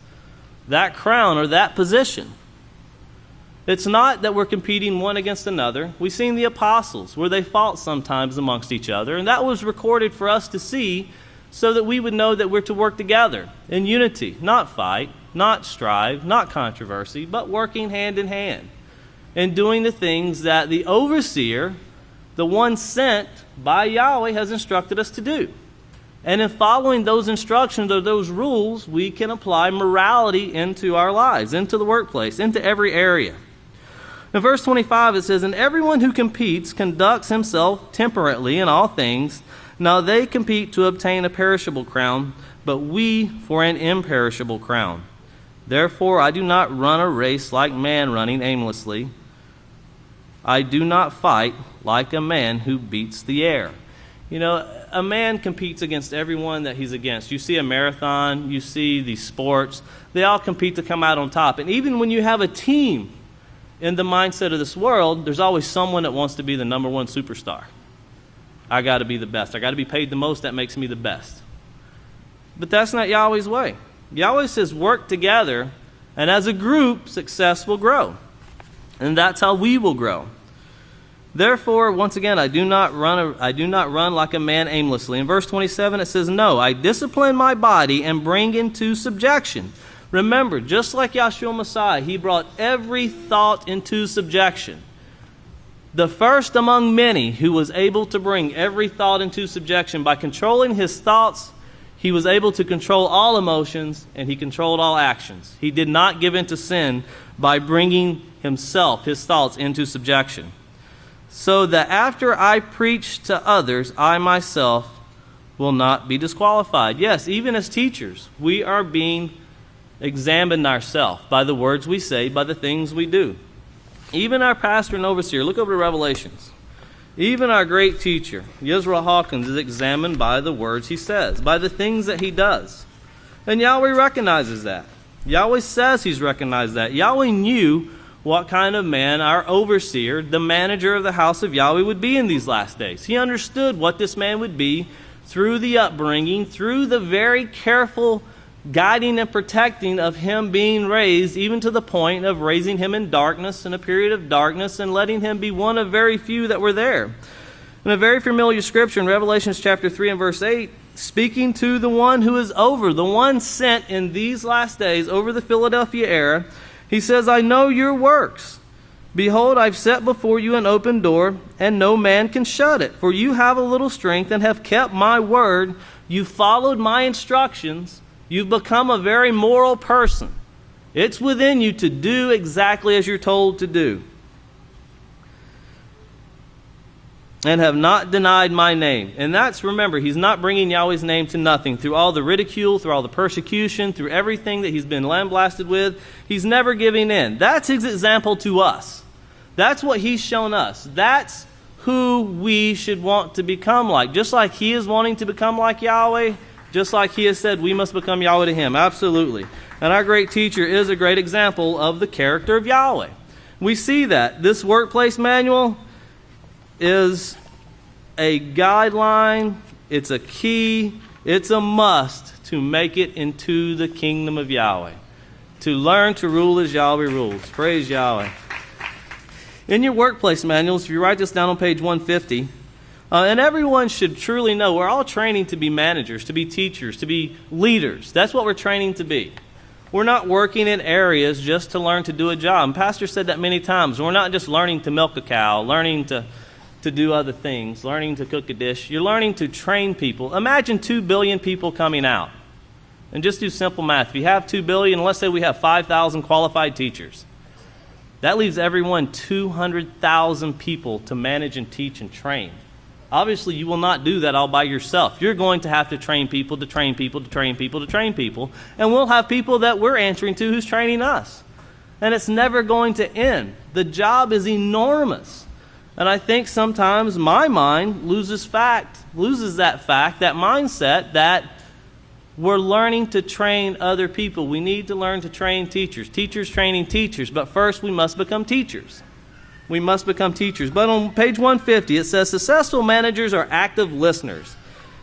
that crown, or that position. It's not that we're competing one against another. We've seen the apostles where they fought sometimes amongst each other, and that was recorded for us to see so that we would know that we're to work together in unity, not fight, not strive, not controversy, but working hand in hand and doing the things that the overseer, the one sent by Yahweh, has instructed us to do. And in following those instructions or those rules, we can apply morality into our lives, into the workplace, into every area. In verse 25 it says, "And everyone who competes conducts himself temperately in all things. Now they compete to obtain a perishable crown, but we for an imperishable crown. Therefore I do not run a race like man running aimlessly. I do not fight like a man who beats the air." You know, a man competes against everyone that he's against. You see a marathon, you see these sports, they all compete to come out on top. And even when you have a team in the mindset of this world, there's always someone that wants to be the number one superstar. I got to be the best. I got to be paid the most. That makes me the best. But that's not Yahweh's way. Yahweh says work together, and as a group, success will grow. And that's how we will grow. Therefore, once again, I do not run like a man aimlessly. In verse 27, it says, "No, I discipline my body and bring into subjection." Remember, just like Yahshua Messiah, He brought every thought into subjection. The first among many who was able to bring every thought into subjection by controlling his thoughts, He was able to control all emotions, and He controlled all actions. He did not give in to sin by bringing Himself, His thoughts, into subjection. So that after I preach to others, I myself will not be disqualified. Yes, even as teachers, we are being examined ourselves by the words we say, by the things we do. Even our pastor and overseer, look over to Revelations. Even our great teacher, Yisrayl Hawkins, is examined by the words he says, by the things that he does. And Yahweh recognizes that. Yahweh says he's recognized that. Yahweh knew what kind of man our overseer, the manager of the house of Yahweh, would be in these last days. He understood what this man would be through the upbringing, through the very careful guiding and protecting of him being raised, even to the point of raising him in darkness, in a period of darkness, and letting him be one of very few that were there. In a very familiar scripture in Revelation chapter 3 and verse 8, speaking to the one who is over, the one sent in these last days over the Philadelphia era, he says, I know your works. Behold, I've set before you an open door, and no man can shut it. For you have a little strength and have kept my word. You followed my instructions. You've become a very moral person. It's within you to do exactly as you're told to do. And have not denied my name. And that's, remember, he's not bringing Yahweh's name to nothing. Through all the ridicule, through all the persecution, through everything that he's been lambasted with, he's never giving in. That's his example to us. That's what he's shown us. That's who we should want to become like. Just like he is wanting to become like Yahweh, just like he has said we must become Yahweh to him. Absolutely. And our great teacher is a great example of the character of Yahweh. We see that. This workplace manual is a guideline, it's a key, it's a must to make it into the kingdom of Yahweh. To learn to rule as Yahweh rules. Praise Yahweh. In your workplace manuals, if you write this down on page 150, and everyone should truly know, we're all training to be managers, to be teachers, to be leaders. That's what we're training to be. We're not working in areas just to learn to do a job. And Pastor said that many times. We're not just learning to milk a cow, learning to do other things, learning to cook a dish. You're learning to train people. Imagine 2 billion people coming out. And just do simple math. If you have 2 billion, let's say we have 5,000 qualified teachers. That leaves everyone 200,000 people to manage and teach and train. Obviously, you will not do that all by yourself. You're going to have to train people to train people to train people to train people. And we'll have people that we're answering to who's training us. And it's never going to end. The job is enormous. And I think sometimes my mind loses that fact, that mindset that we're learning to train other people. We need to learn to train teachers. Teachers training teachers. But first we must become teachers. We must become teachers. But on page 150 it says successful managers are active listeners.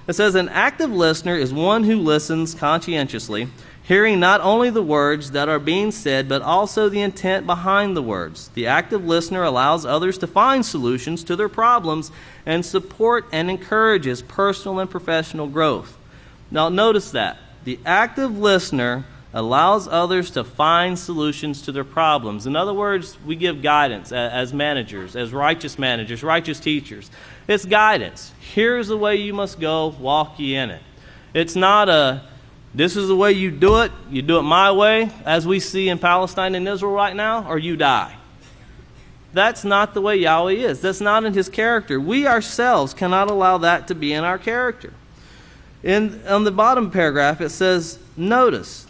It says an active listener is one who listens conscientiously, hearing not only the words that are being said, but also the intent behind the words. The active listener allows others to find solutions to their problems and support and encourages personal and professional growth. Now notice that. The active listener allows others to find solutions to their problems. In other words, we give guidance as managers, as righteous managers, righteous teachers. It's guidance. Here's the way you must go, walk ye in it. It's not this is the way you do it my way, as we see in Palestine and Israel right now, or you die. That's not the way Yahweh is. That's not in his character. We ourselves cannot allow that to be in our character. On the bottom paragraph, it says, notice.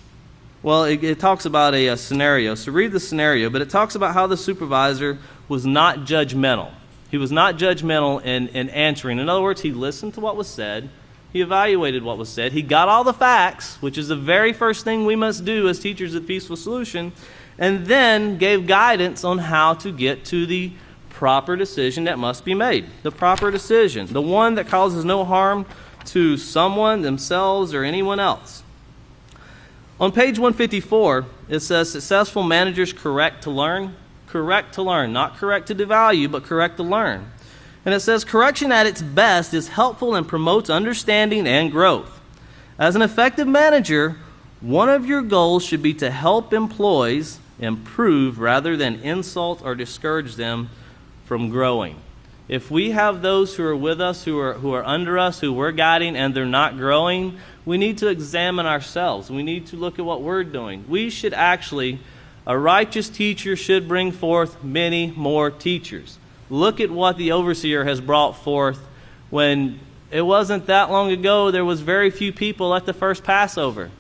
Well, it talks about a scenario. So read the scenario, but it talks about how the supervisor was not judgmental. He was not judgmental in answering. In other words, he listened to what was said. He evaluated what was said. He got all the facts, which is the very first thing we must do as teachers at Peaceful Solution, and then gave guidance on how to get to the proper decision that must be made. The proper decision. The one that causes no harm to someone, themselves, or anyone else. On page 154, it says successful managers correct to learn. Correct to learn. Not correct to devalue, but correct to learn. And it says correction at its best is helpful and promotes understanding and growth. As an effective manager, one of your goals should be to help employees improve rather than insult or discourage them from growing. If we have those who are with us, who are under us, who we're guiding, and they're not growing, we need to examine ourselves. We need to look at what we're doing. We should actually, a righteous teacher should bring forth many more teachers. Look at what the overseer has brought forth when it wasn't that long ago there was very few people at the first Passover.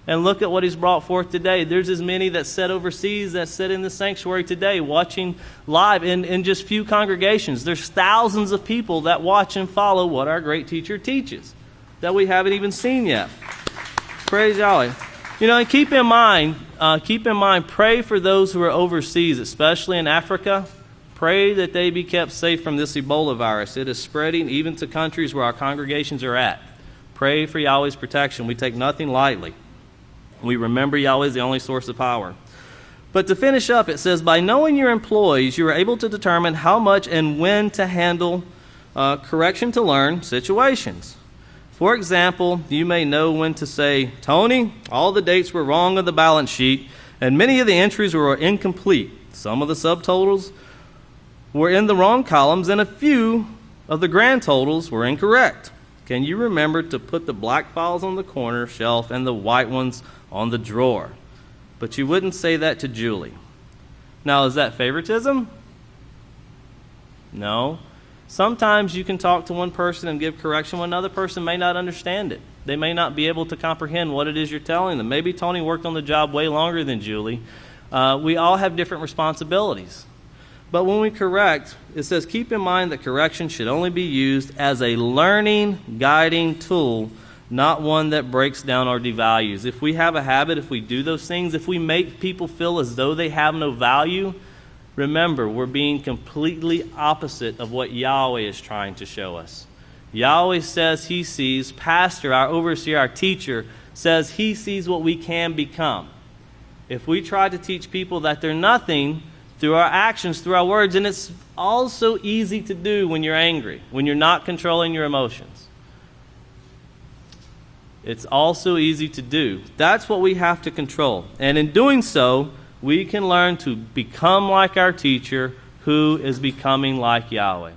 And look at what he's brought forth today. There's as many that sit overseas that sit in the sanctuary today watching live in just few congregations. There's thousands of people that watch and follow what our great teacher teaches that we haven't even seen yet. Praise Yahweh. You know, and keep in mind, pray for those who are overseas, especially in Africa. Pray that they be kept safe from this Ebola virus. It is spreading even to countries where our congregations are at. Pray for Yahweh's protection. We take nothing lightly. We remember Yahweh is the only source of power. But to finish up, it says, by knowing your employees, you are able to determine how much and when to handle correction to learn situations. For example, you may know when to say, Tony, all the dates were wrong on the balance sheet, and many of the entries were incomplete. Some of the subtotals were in the wrong columns, and a few of the grand totals were incorrect. Can you remember to put the black files on the corner shelf and the white ones on the drawer? But you wouldn't say that to Julie. Now, is that favoritism? No. Sometimes you can talk to one person and give correction when another person may not understand it. They may not be able to comprehend what it is you're telling them. Maybe Tony worked on the job way longer than Julie. We all have different responsibilities. But when we correct, it says, keep in mind that correction should only be used as a learning, guiding tool, not one that breaks down or devalues. If we have a habit, if we do those things, if we make people feel as though they have no value, remember, we're being completely opposite of what Yahweh is trying to show us. Yahweh says he sees, pastor, our overseer, our teacher, says he sees what we can become. If we try to teach people that they're nothing through our actions, through our words, and it's also easy to do when you're angry, when you're not controlling your emotions. It's also easy to do. That's what we have to control. And in doing so, we can learn to become like our teacher, who is becoming like Yahweh.